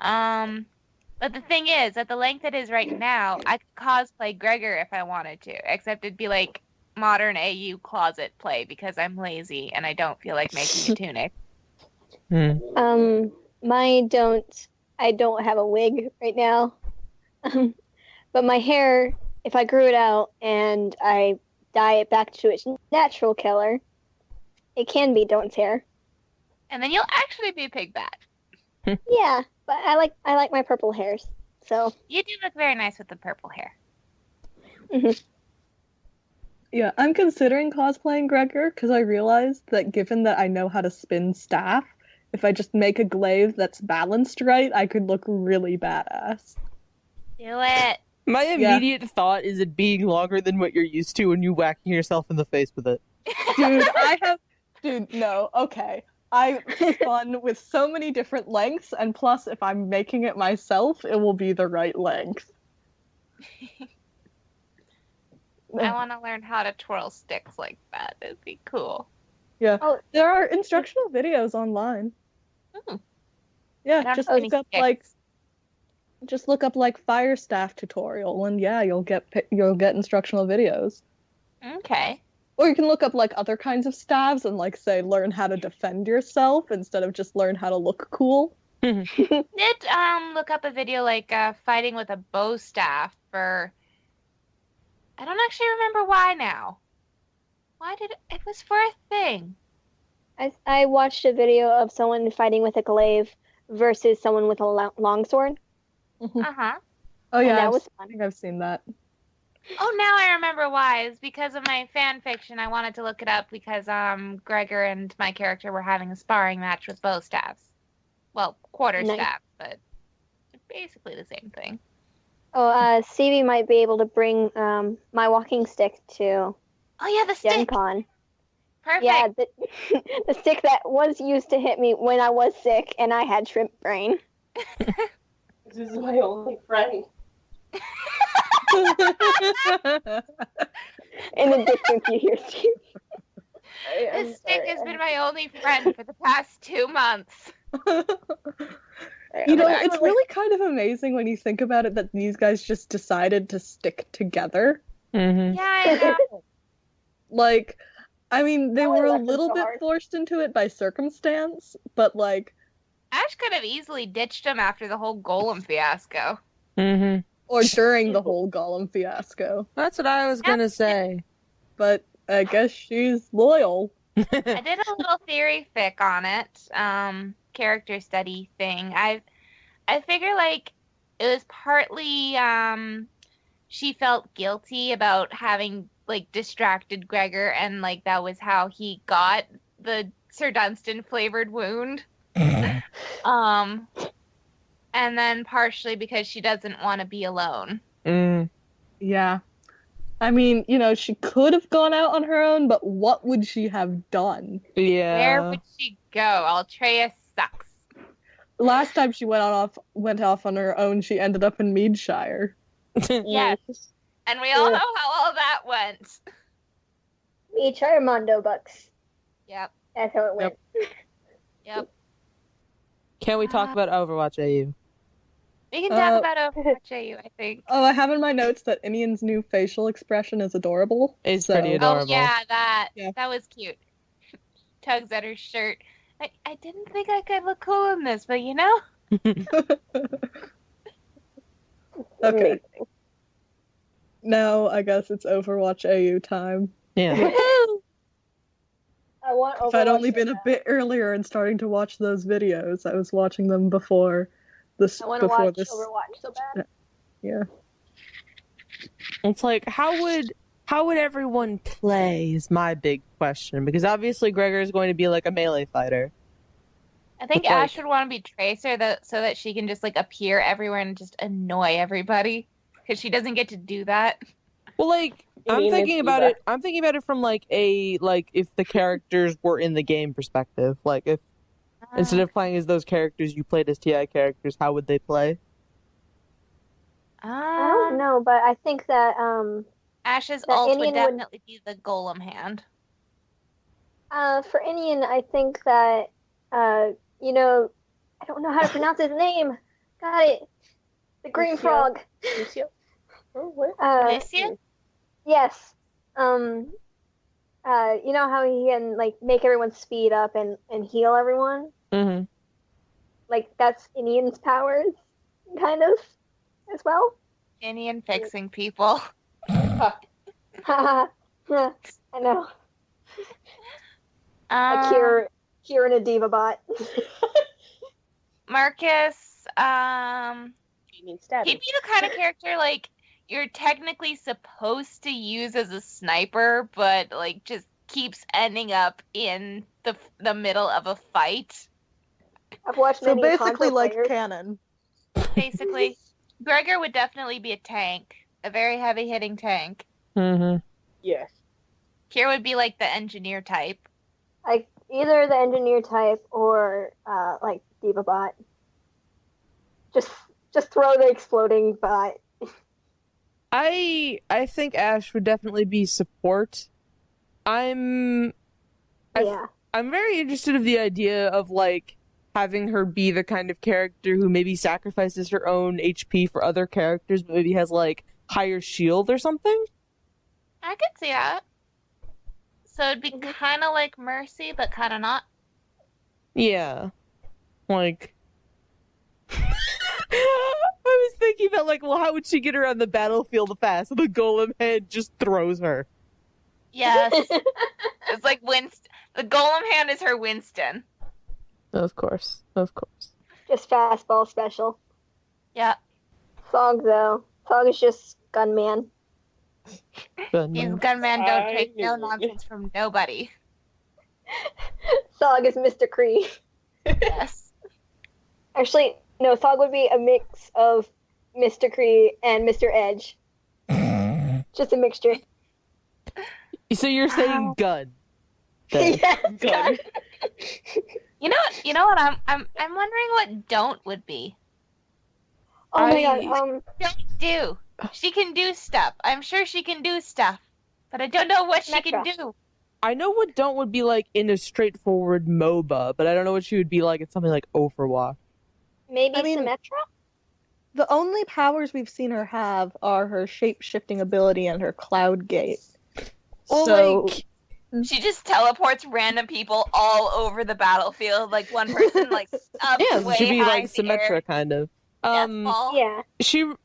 But the thing is, at the length it is right now, I could cosplay Gregor if I wanted to. Except it'd be like modern AU closet play because I'm lazy and I don't feel like making a tunic. I don't have a wig right now. But my hair, if I grew it out and I dye it back to its natural color, it can be Dont's hair. And then you'll actually be pigbat. Yeah, but I like my purple hairs. So You do look very nice with the purple hair. Yeah, I'm considering cosplaying Gregor because I realized that given that I know how to spin staff, if I just make a glaive that's balanced right, I could look really badass. Do it. My immediate thought is it being longer than what you're used to and you whacking yourself in the face with it. Dude, no, okay. I've fun with so many different lengths, and plus, if I'm making it myself, it will be the right length. I want to learn how to twirl sticks like that. It'd be cool. Yeah. Oh. There are instructional videos online. Hmm. Yeah, Not just many look up sticks. fire staff tutorial, and yeah, you'll get instructional videos. Okay. Or you can look up like other kinds of staves and like say learn how to defend yourself instead of just learn how to look cool. Did look up a video like fighting with a bow staff for. I don't actually remember why now. Why did it was for a thing? I watched a video of someone fighting with a glaive versus someone with a longsword. Uh-huh. Oh And yeah, that I've- was I fun. think I've seen that. Oh, now I remember why. It's because of my fan fiction. I wanted to look it up because Gregor and my character were having a sparring match with bow staffs. Well, quarter Nice. staff, but basically the same thing. Oh, Stevie might be able to bring my walking stick to Oh yeah, the Gen stick. Con. Perfect. Yeah, the stick that was used to hit me when I was sick and I had shrimp brain. This is my only friend. In the distance, you hear Stevie. This stick has been my only friend for the past 2 months. You know, it's really kind of amazing when you think about it that these guys just decided to stick together. Mm-hmm. Yeah, I know. Like, I mean, they Why were a left them little so bit hard? forced into it by circumstance, but like, Ash could have easily ditched him after the whole golem fiasco. Mm-hmm. or during the whole Golem fiasco. That's what I was gonna say. But I guess she's loyal. I did a little theory fic on it, character study thing. I figure like it was partly she felt guilty about having like distracted Gregor, and like that was how he got the Sir Dunstan flavored wound. And then partially because she doesn't want to be alone. Mm. Yeah. I mean, you know, she could have gone out on her own, but what would she have done? Yeah. Where would she go? Altreus sucks. Last time she went off on her own, she ended up in Meadshire. Yes. And we all know how all that went. Me, Charmondo Bucks. Yep. That's how it went. Yep. Can we talk about Overwatch AU? We can talk about Overwatch AU, I think. Oh, I have in my notes that Inien's new facial expression is adorable. It's so- pretty adorable. Oh yeah, that Yeah. that was cute. Tugs at her shirt. I didn't think I could look cool in this, but you know. Okay. Now I guess it's Overwatch AU time. Yeah. I want If I'd Overwatch only so been a bad. bit earlier and starting to watch those videos, I was watching them before this. I want to Before watch this. Overwatch so bad. Yeah. It's like how would everyone play is my big question, because obviously Gregor is going to be like a melee fighter. I think But, like- Ash would want to be Tracer so that she can just like appear everywhere and just annoy everybody. Because she doesn't get to do that. Well, like You I'm mean thinking if about you- it. I'm thinking about it from like if the characters were in the game perspective. Like if instead of playing as those characters, you played as TI characters, how would they play? I don't know, but I think that Ash's That ult would Inien would- definitely be the golem hand. for Inien, I think that you know, I don't know how to pronounce his name. Got it. The green Lucio? frog. Lucio? Oh, what? Lucia? Yes. You know how he can like make everyone speed up and heal everyone? Mm-hmm. Like that's Inien's powers, kind of, as well. Inien fixing people. I know. A Um, cure and a diva bot. Marcus, You mean stab he'd me. be the kind of character like you're technically supposed to use as a sniper, but like just keeps ending up in the middle of a fight. I've watched So many basically, Hanzo like players. canon. Basically, Gregor would definitely be a tank, a very heavy hitting tank. Mm-hmm. Yes. Kier would be like the engineer type. Like either the engineer type or like diva bot. Just throw the exploding bot. I think Ash would definitely be support. I'm Yeah. very interested in the idea of like having her be the kind of character who maybe sacrifices her own HP for other characters, but maybe has like higher shield or something. I could see that. So it'd be kind of like Mercy, but kind of not. Yeah, like I was thinking about, like, well, how would she get around the battlefield fast? The golem head just throws her. Yes. It's like Winston. The golem hand is her Winston. Of course. Of course. Just fastball special. Yeah. Thog, though. Thog is just gunman. These gunmen don't I take no knew it. nonsense from nobody. Thog is Mr. Kree. Yes. Actually, no, Thog would be a mix of Mr. Kree and Mr. Edge. Just a mixture. So you're saying gun? Then. Yes, Gun. You know what? I'm wondering what don't would be. Oh my I- god, Don't do. She can do stuff. I'm sure she can do stuff, but I don't know what she can Metra. do. I know what don't would be like in a straightforward MOBA, but I don't know what she would be like in something like Overwatch. maybe I mean- Symmetra? The only powers we've seen her have are her shape-shifting ability and her cloud gate. Well, So, like, She just teleports random people all over the battlefield, like one person like up yeah, way she'd be high like in the air. Symmetra kind of. Yeah, fall. Yeah.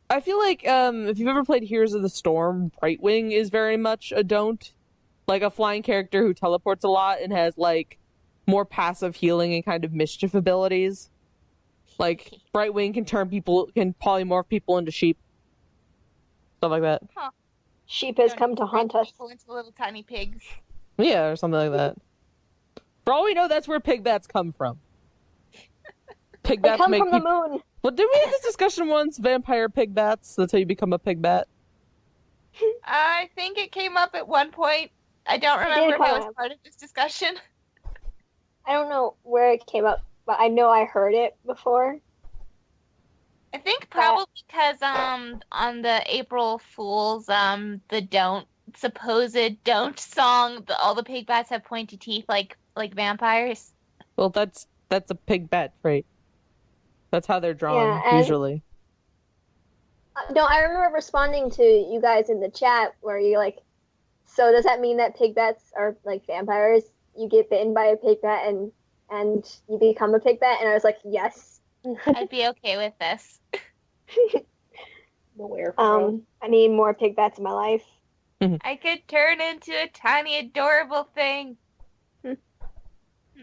I feel like if you've ever played Heroes of the Storm, Brightwing is very much a don't. Like a flying character who teleports a lot and has like more passive healing and kind of mischief abilities. Like Brightwing can polymorph people into sheep. Stuff like that. Sheep has come to haunt us. People into little tiny pigs. Yeah, or something like that. For all we know, that's where pig bats come from. Pig They bats come make from the people. moon. Well, did we have this discussion once? Vampire pig bats. That's how you become a pig bat. I think it came up at one point. I don't did remember if I come was up. part of this discussion. I don't know where it came up, but I know I heard it before. I think probably because on the April Fools the supposed don't song, all the pig bats have pointy teeth like vampires. Well, that's a pig bat trait. That's how they're drawn Yeah, and- usually. No, I remember responding to you guys in the chat where you're like, so does that mean that pig bats are like vampires? You get bitten by a pig bat and you become a pig bat? And I was like, yes. I'd be okay with this. Nowhere. I need more pig bats in my life. I could turn into a tiny adorable thing.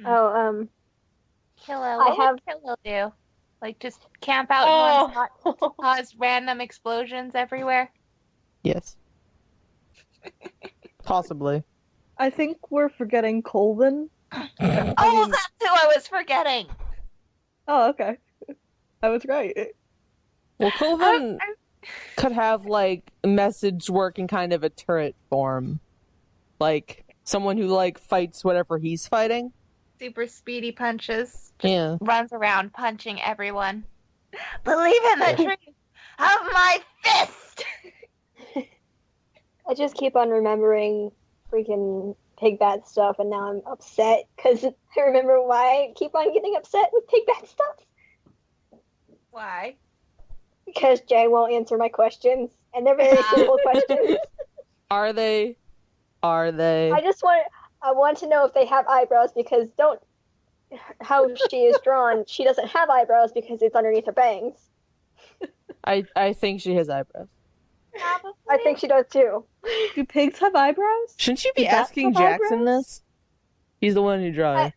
Oh, Killa, I what have- would Killa do? Like just camp out in one spot, cause random explosions everywhere? Yes. Possibly. I think we're forgetting Colvin. Oh, mean- that's who I was forgetting. Oh, okay. I was right. Well, Colvin could have like message work in kind of a turret form, like someone who like fights whatever he's fighting. Super speedy punches. Yeah. Runs around punching everyone. Believe in the truth of my fist. I just keep on remembering freaking pig bat stuff, and now I'm upset because I remember why I keep on getting upset with pig bat stuff. Why? Because Jay won't answer my questions, and they're very simple questions. Are they? Are they? I want to know if they have eyebrows, because how she is drawn, she doesn't have eyebrows because it's underneath her bangs. I think she has eyebrows. Probably. I think she does too. Do pigs have eyebrows? Shouldn't you be Do bats asking have Jackson eyebrows? this? He's the one who draws.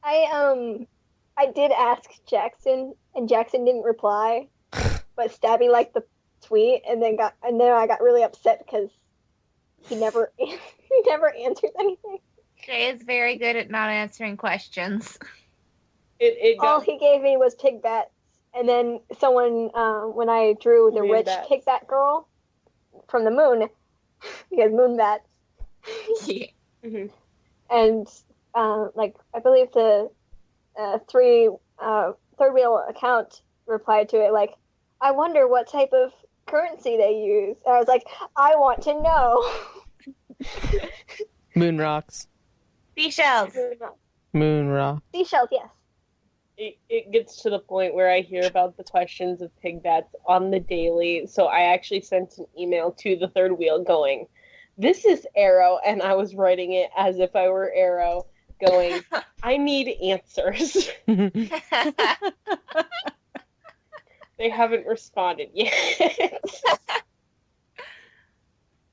I did ask Jackson, and Jackson didn't reply, but Stabby liked the tweet, and then I got really upset because he never answered anything. Jay is very good at not answering questions. It All got he gave me was pig bats, and then someone when I drew the Moon rich bats. pig bat girl from the moon, because moon bats, Yeah. and like I believe the third wheel account replied to it like, I wonder what type of currency they use. And I was like, I want to know. Moon rocks. Seashells. Moon rock. Seashells, yes. it gets to the point where I hear about the questions of pig bats on the daily, so I actually sent an email to the third wheel going, this is Arrow, and I was writing it as if I were Arrow, going, I need answers. They haven't responded yet.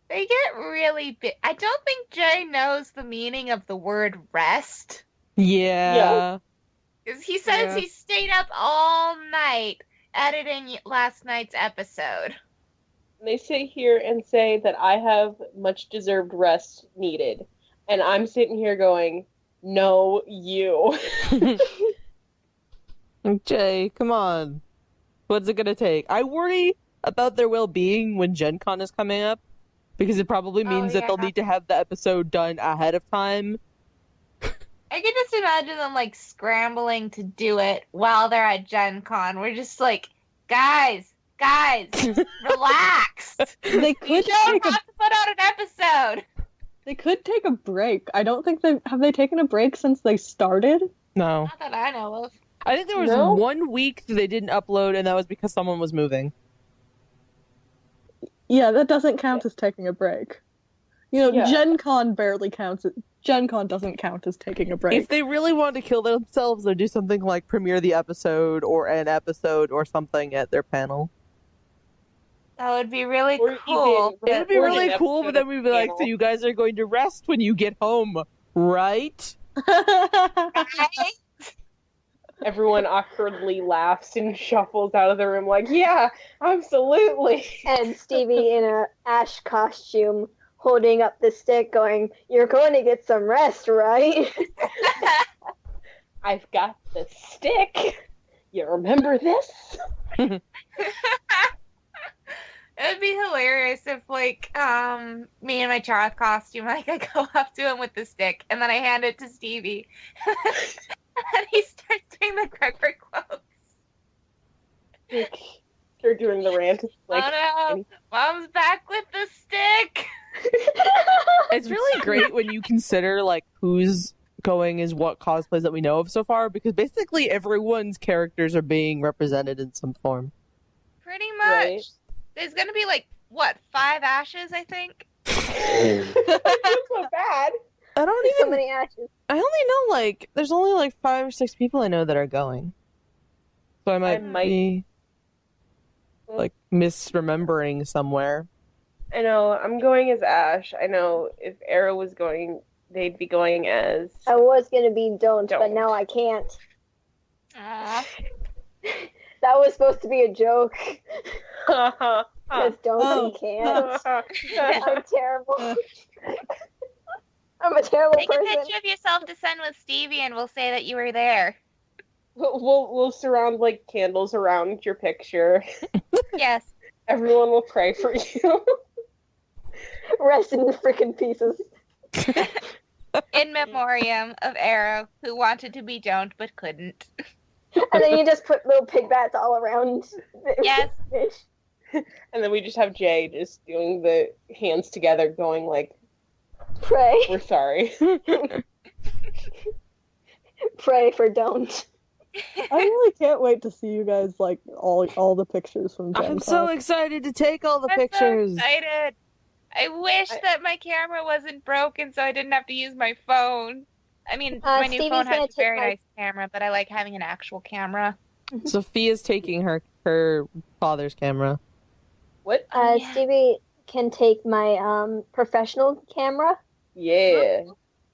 They get really big. I don't think Jay knows the meaning of the word rest. Yeah. Because he says Yeah. he stayed up all night editing last night's episode. They sit here and say that I have much deserved rest needed. And I'm sitting here going, no, you. Jay, come on. What's it gonna take? I worry about their well-being when Gen Con is coming up, because it probably means that they'll yeah. need to have the episode done ahead of time. I can just imagine them like scrambling to do it while they're at Gen Con. We're just like, guys, relax. They You could don't take a have to put out an episode. they could take a break. I don't think they taken a break since they started. No. Not that I know of. I think there was No? 1 week that they didn't upload, and that was because someone was moving. Yeah, that doesn't count as taking a break. You know, Yeah. Gen Con barely counts. Gen Con doesn't count as taking a break. If they really wanted to kill themselves, they'd do something like premiere the episode or an episode or something at their panel. That would be really Or cool. even It would be record really an cool, episode but then of we'd be like, panel. so you guys are going to rest when you get home, right? Right? Everyone awkwardly laughs and shuffles out of the room like, yeah, absolutely. And Stevie in a Ash costume holding up the stick going, "You're going to get some rest, right?" I've got the stick. You remember this? It'd be hilarious if, like, me in my Charth costume, like, I go up to him with the stick, and then I hand it to Stevie, and he starts doing the Gregor quotes. Like, you're doing the rant. Like, Oh no, Mom's back with the stick! It's really great when you consider like who's going as what cosplays that we know of so far, because basically everyone's characters are being represented in some form. Pretty much. Right. There's gonna be, like, what, 5 ashes, I think? It's so bad. I don't So even. many ashes. I only know like there's only like 5 or 6 people I know that are going. So I might might- be like misremembering somewhere. I know, I'm going as Ash. I know if Arrow was going, they'd be going as... I was going to be don't, but Don't. now I can't. Aw. That was supposed to be a joke. Ha Because don't Oh. you can't. ha. I'm terrible. I'm a terrible Take a person. picture of yourself to send with Stevie, and we'll say that you were there. We'll surround like candles around your picture. Yes. Everyone will pray for you. Rest in freaking pieces. In memoriam of Arrow, who wanted to be Don't but couldn't. And then you just put little pig bats all around. the Yes. fish. And then we just have Jay just doing the hands together, going like, Pray. "We're sorry." Pray for don't. I really can't wait to see you guys like all the pictures from Gen I'm Con. so excited to take all the I'm pictures. so excited. I wish that my camera wasn't broken so I didn't have to use my phone. I mean, my new Stevie's phone gonna has a take very my- nice camera, but I like having an actual camera. Sophia's taking her father's camera. What? Yeah. Stevie can take my professional camera. Yeah.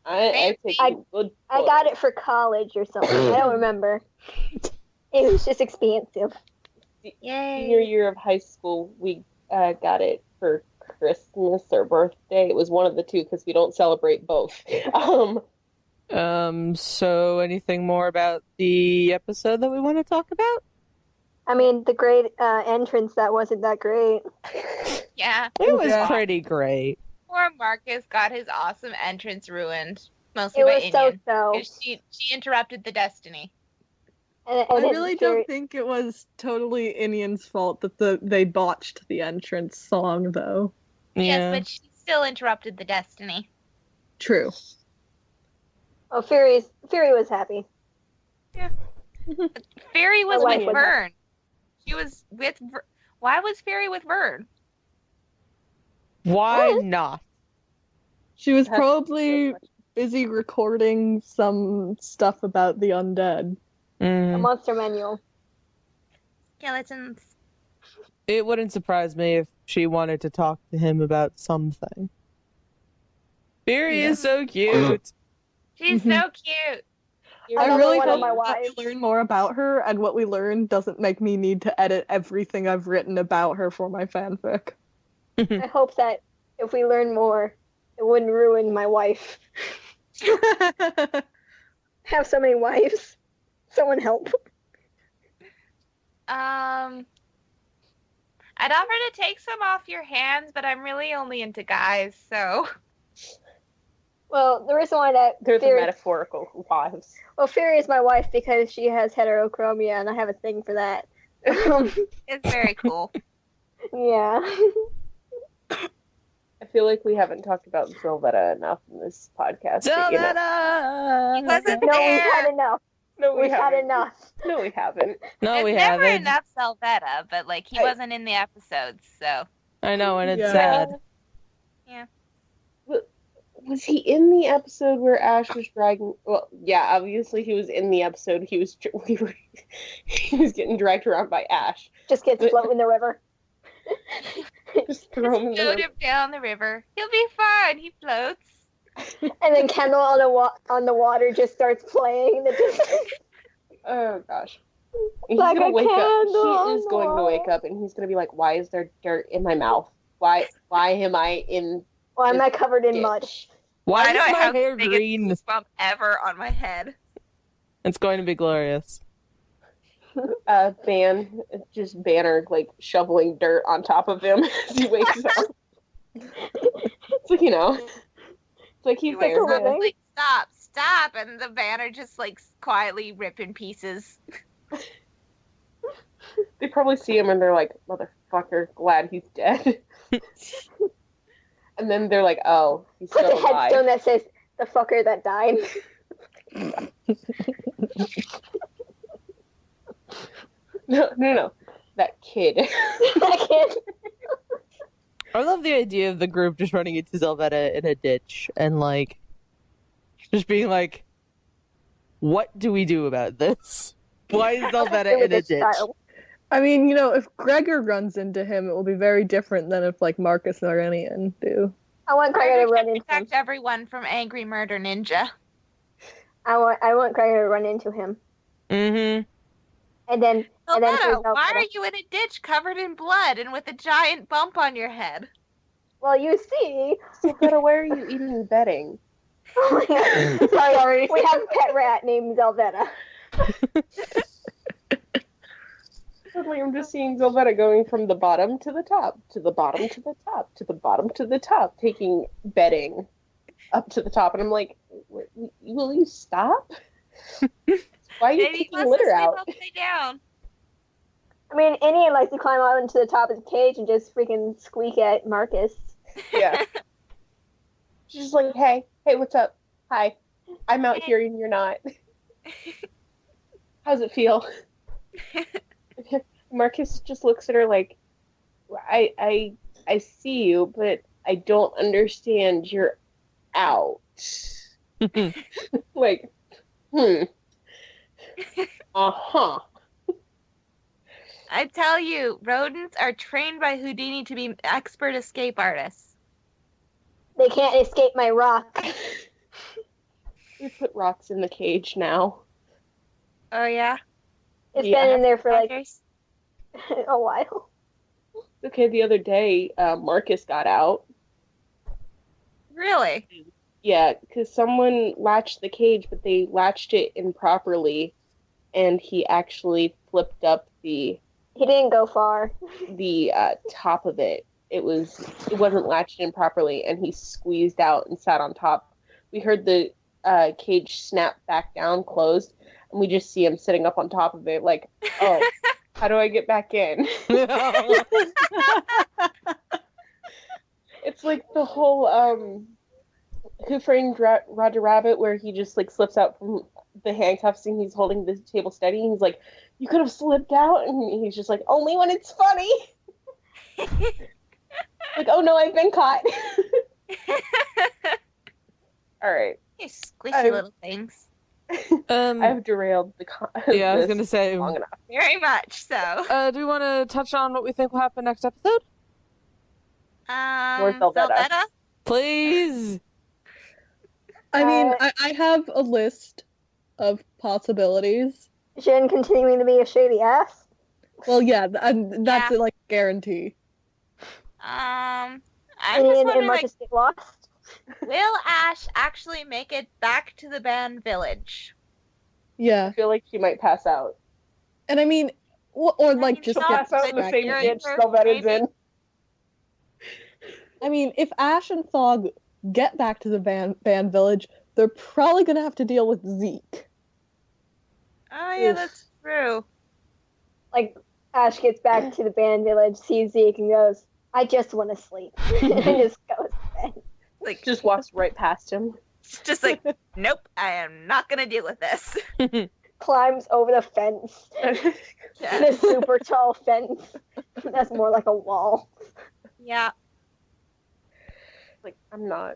I take I- good photos. I got it for college or something. I don't remember. It was just expensive. Yay. Senior year of high school, we got it for Christmas or birthday. It was one of the two because we don't celebrate both. So anything more about the episode that we want to talk about? I mean, the great entrance, that wasn't that great. Yeah. It was Yeah. pretty great. Poor Marcus got his awesome entrance ruined. Mostly It by was Inien. so-so. 'Cause She interrupted the destiny. And I it's really very- don't think it was totally Inien's fault that they botched the entrance song, though. Yeah. Yes, but she still interrupted the destiny. True. Oh, Fury was happy. Fury was My wife with was Vern. She was with. Why was Fury with Vern? Why What? not? She was That's probably so much. busy recording some stuff about the undead. A Mm. monster manual. Skeletons. It wouldn't surprise me if she wanted to talk to him about something. Fury is so cute. She's so cute. I Another really one of hope my that wives. we learn more about her, and what we learn doesn't make me need to edit everything I've written about her for my fanfic. I hope that if we learn more, it wouldn't ruin my wife. I have so many wives. Someone help. I'd offer to take some off your hands, but I'm really only into guys, so. Well, the reason why that They're the Fury, metaphorical wives. well, Fury is my wife because she has heterochromia, and I have a thing for that. It's very cool. Yeah. I feel like we haven't talked about Sylvetta enough in this podcast. but, you know. Sylvetta! He wasn't No, we've there. had enough. No, we We've had haven't. enough. No, we haven't. No, we There's never haven't. enough Sylvetta, but like he wasn't in the episodes, so. I know, and it's Yeah. sad. Was he in the episode where Ash was dragging? Well, yeah, obviously he was in the episode. He was getting dragged around by Ash. Just gets floating in the river. Just throw him in the Float river. him down the river. He'll be fine. He floats. And then Kendall on the water just starts playing in the distance. Oh gosh. He's Like gonna a wake up. candle He is on going the to wake up, and he's gonna be like, "Why is there dirt in my mouth? Why am I in?" Why am I covered in Yeah. mud? Why do is I my have hair the biggest green? goosebump ever on my head? It's going to be glorious. Banner like shoveling dirt on top of him as he wakes up. It's like, it's like he's He wakes there. like, up man. and like, stop, and the banner just like quietly rip in pieces. They probably see him and they're like, "Motherfucker, glad he's dead." And then they're like, "Oh, he's Put still the alive." headstone that says, "The fucker that died." No. That kid. That kid. I love the idea of the group just running into Sylvetta in a ditch and like just being like, what do we do about this? Why is Sylvetta in a ditch? Style. I mean, if Gregor runs into him, it will be very different than if, like, Marcus or Inien do. I want Gregor to run into him. Protect everyone from angry murder ninja. I want Gregor to run into him. Mm-hmm. And then Sylvetta, there's why Sylvetta. are you in a ditch covered in blood and with a giant bump on your head? Well, you see. Sylvetta, why are you eating and bedding? Oh my God. Sorry, we have a pet rat named Zelvetta. Suddenly I'm just seeing Sylvetta going from the bottom to the top, to the bottom to the top, to the bottom to the top, taking bedding up to the top. And I'm like, will you stop? Why are you Maybe he taking wants to litter sleep out? upside down. I mean, Inien likes to climb out into the top of the cage and just freaking squeak at Marcus. Yeah. She's just like, hey, what's up? Hi. I'm out here and you're not. How's it feel? Marcus just looks at her like, I see you, but I don't understand. You're out. Like, uh-huh. I tell you, rodents are trained by Houdini to be expert escape artists. They can't escape my rock. We put rocks in the cage now. Oh yeah? It's Yeah. been in there for like Hunters? a while. Okay, the other day, Marcus got out. Really? Yeah, because someone latched the cage, but they latched it improperly, and he actually flipped up the He didn't go far. top of it. It wasn't latched in properly, and he squeezed out and sat on top. We heard the cage snap back down, closed, and we just see him sitting up on top of it, like, oh, how do I get back in? It's like the whole Who Framed Roger Rabbit, where he just like slips out from the handcuffs and he's holding the table steady, and he's like, you could have slipped out, and he's just like, only when it's funny. Like, oh no, I've been caught. All right. You squishy little things. I've derailed the Yeah, I was this gonna say. long enough. Very much so. Do we want to touch on what we think will happen next episode? More Velveta. Velveta? Please. I mean, I have a list of possibilities. Jin continuing to be a shady ass. Well, yeah, that's like a guarantee. I'm just And wondering, Marcus get lost. will Ash actually make it back to the band village? Yeah, I feel like she might pass out. and I mean, or like just She'll get pass out in the same distracted. ditch Velveta's in. I mean, if Ash and Thog get back to the band village, they're probably gonna have to deal with Zeke. Oh yeah, Oof. that's true. Like, Ash gets back to the band village, sees Zeke, and goes, I just want to sleep. And just goes to bed. Like, Just walks right past him. just like, nope, I am not gonna deal with this. Climbs over the fence. Yeah. The super tall fence. That's more like a wall. Yeah. Like, I'm To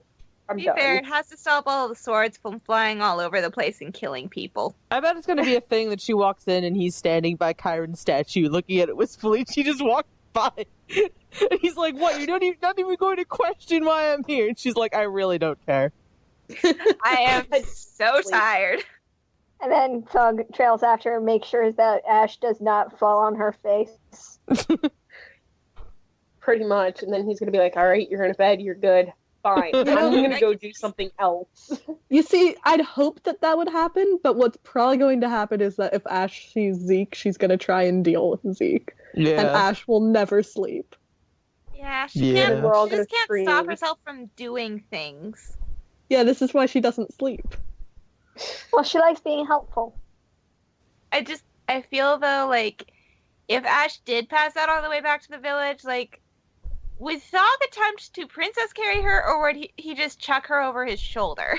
be done. fair, it has to stop all the swords from flying all over the place and killing people. I bet it's gonna be a thing that she walks in and he's standing by Kyron's statue, looking at it wistfully. She just walked by, and he's like, "What? You're not even going to question why I'm here?" And she's like, "I really don't care." I am so tired. And then Thug trails after and makes sure that Ash does not fall on her face. Pretty much. And then he's going to be like, all right, you're in bed, you're good. Fine. I'm going to go do something else. You see, I'd hope that would happen, but what's probably going to happen is that if Ash sees Zeke, she's gonna try and deal with Zeke, and Ash will never sleep. Yeah, Yeah. can't. We're all She just gonna can't stop scream. herself from doing things. Yeah, this is why she doesn't sleep. Well, she likes being helpful. I feel though, like, if Ash did pass out on the way back to the village, like, would Thog attempt to princess carry her, or would he just chuck her over his shoulder?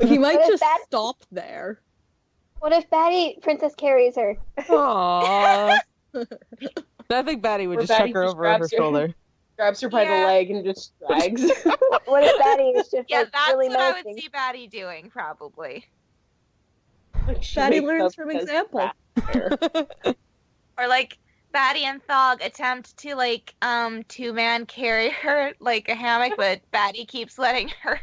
He might What if just that- stop there. What if Batty Princess carries her? Aww. I think Batty would Or just chuck Batty her just over her grabs her. shoulder. Grabs her by the Yeah. leg and just drags. What if Batty is just Yeah, like that's really what I would menacing? see Batty doing, probably. She Batty wakes learns up from as example. fat hair. Or like Batty and Thog attempt to like two-man carry her like a hammock, but Batty keeps letting her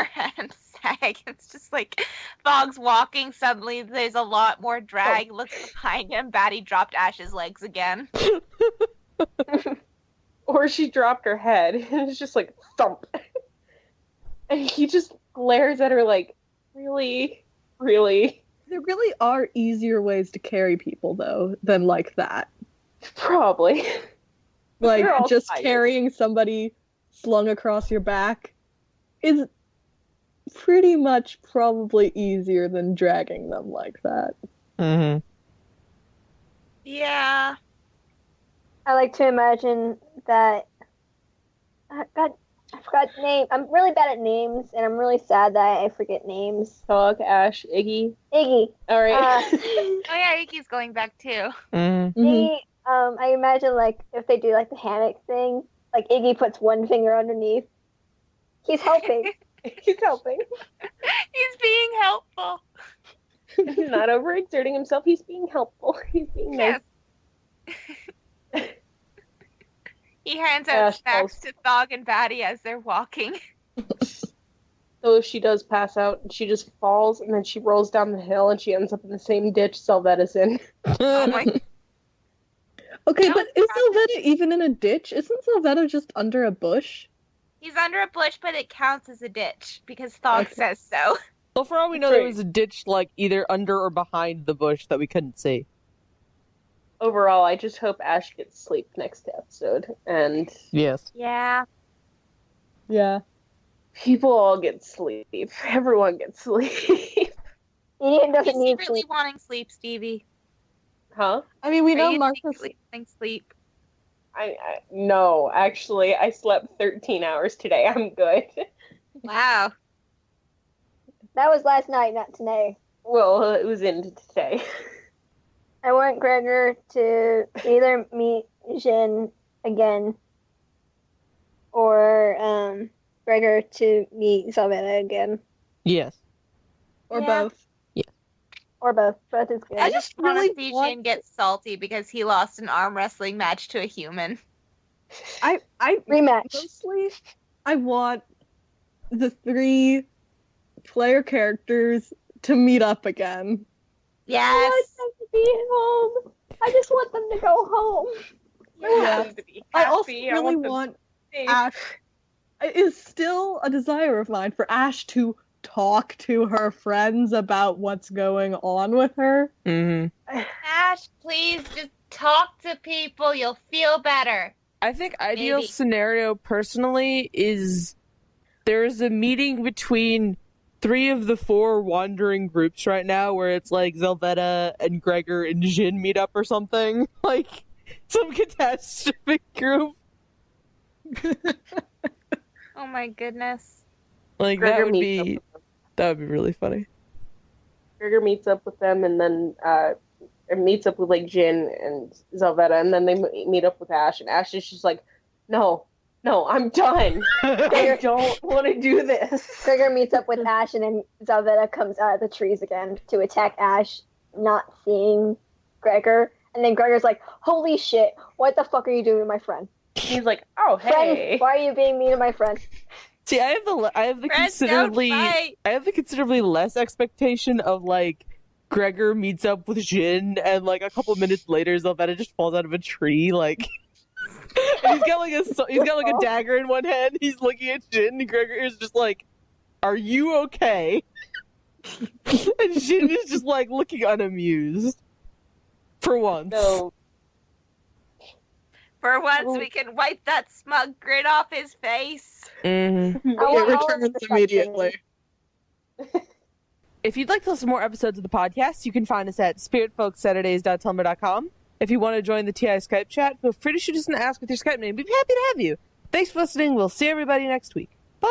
hands sag. It's just like Thog's walking, suddenly there's a lot more drag. Looks behind him, Batty dropped Ash's legs again. Or she dropped her head and it's just like thump. And he just glares at her like, really? Really? There really are easier ways to carry people, though, than like that. Probably. Like, They're all just tired. carrying somebody slung across your back is pretty much probably easier than dragging them like that. Mm-hmm. Yeah. I like to imagine that. God, I forgot name. I'm really bad at names, and I'm really sad that I forget names. Thog, Ash, Iggy. Iggy. All right. Oh yeah, Iki's going back too. Mm-hmm. Iggy. I imagine like if they do like the hammock thing, like Iggy puts one finger underneath. He's helping. He's helping. He's being helpful. He's not overexerting himself. He's being helpful. He's being nice. Yes. He hands out Ash snacks falls. to Thog and Batty as they're walking. So if she does pass out, she just falls and then she rolls down the hill and she ends up in the same ditch Velveta's in. Oh my! Okay, That but was is Velveta even in a ditch? Isn't Velveta just under a bush? He's under a bush, but it counts as a ditch because Thog Okay. says so. Well, for all we know, there Great. was a ditch like either under or behind the bush that we couldn't see. Overall, I just hope Ash gets sleep next episode and Yes. Yeah. Yeah. people all get sleep. Everyone gets sleep. Inien Are doesn't you need secretly sleep. wanting sleep, Stevie? Huh? I mean, we Are know you Marcus. secretly wanting sleep? No, actually, I slept 13 hours today. I'm good. Wow. That was last night, not today. Well, it was into today. I want Gregor to either meet Jin again or Gregor to meet Velveta again. Yes. Or Yeah. both. Or both. Both is good. I just want really to see want- Jin get salty because he lost an arm wrestling match to a human. I Rematch. mostly I want the 3 player characters to meet up again. I Yes. want them to be home. I just want them to go home. Yeah. To be I also happy. really them want to be safe. Ash. It is still a desire of mine for Ash to talk to her friends about what's going on with her. Mm-hmm. Ash, please just talk to people. You'll feel better. I think ideal Maybe. scenario personally is there's a meeting between 3 of the 4 wandering groups right now where it's like Zelvetta and Gregor and Jin meet up or something. Like some catastrophic group. Oh my goodness. Like Gregor that meets would be really funny. Gregor meets up with them, and then meets up with like Jin and Zelvetta, and then they meet up with Ash, and Ash is just like, no, I'm done. I don't want to do this. Gregor meets up with Ash, and then Zelvetta comes out of the trees again to attack Ash, not seeing Gregor. And then Gregor's like, holy shit, what the fuck are you doing with my friend? He's like, oh Friend, hey. why are you being mean to my friend? See, I have the Friends don't considerably fight. I have the considerably less expectation of like Gregor meets up with Jin and like a couple minutes later Zelvetta just falls out of a tree like and he's got like a dagger in one hand. He's looking at Jin and Gregor is just like, "Are you okay?" And Jin is just like looking unamused. For once. No. For once, we can wipe that smug grin off his face. Mm-hmm. I want It all of returns the immediately. If you'd like to listen to more episodes of the podcast, you can find us at spiritfolksaturdays.tumblr.com. If you want to join the TI Skype chat, feel free to shoot us an ask with your Skype name. We'd be happy to have you. Thanks for listening. We'll see everybody next week. Bye!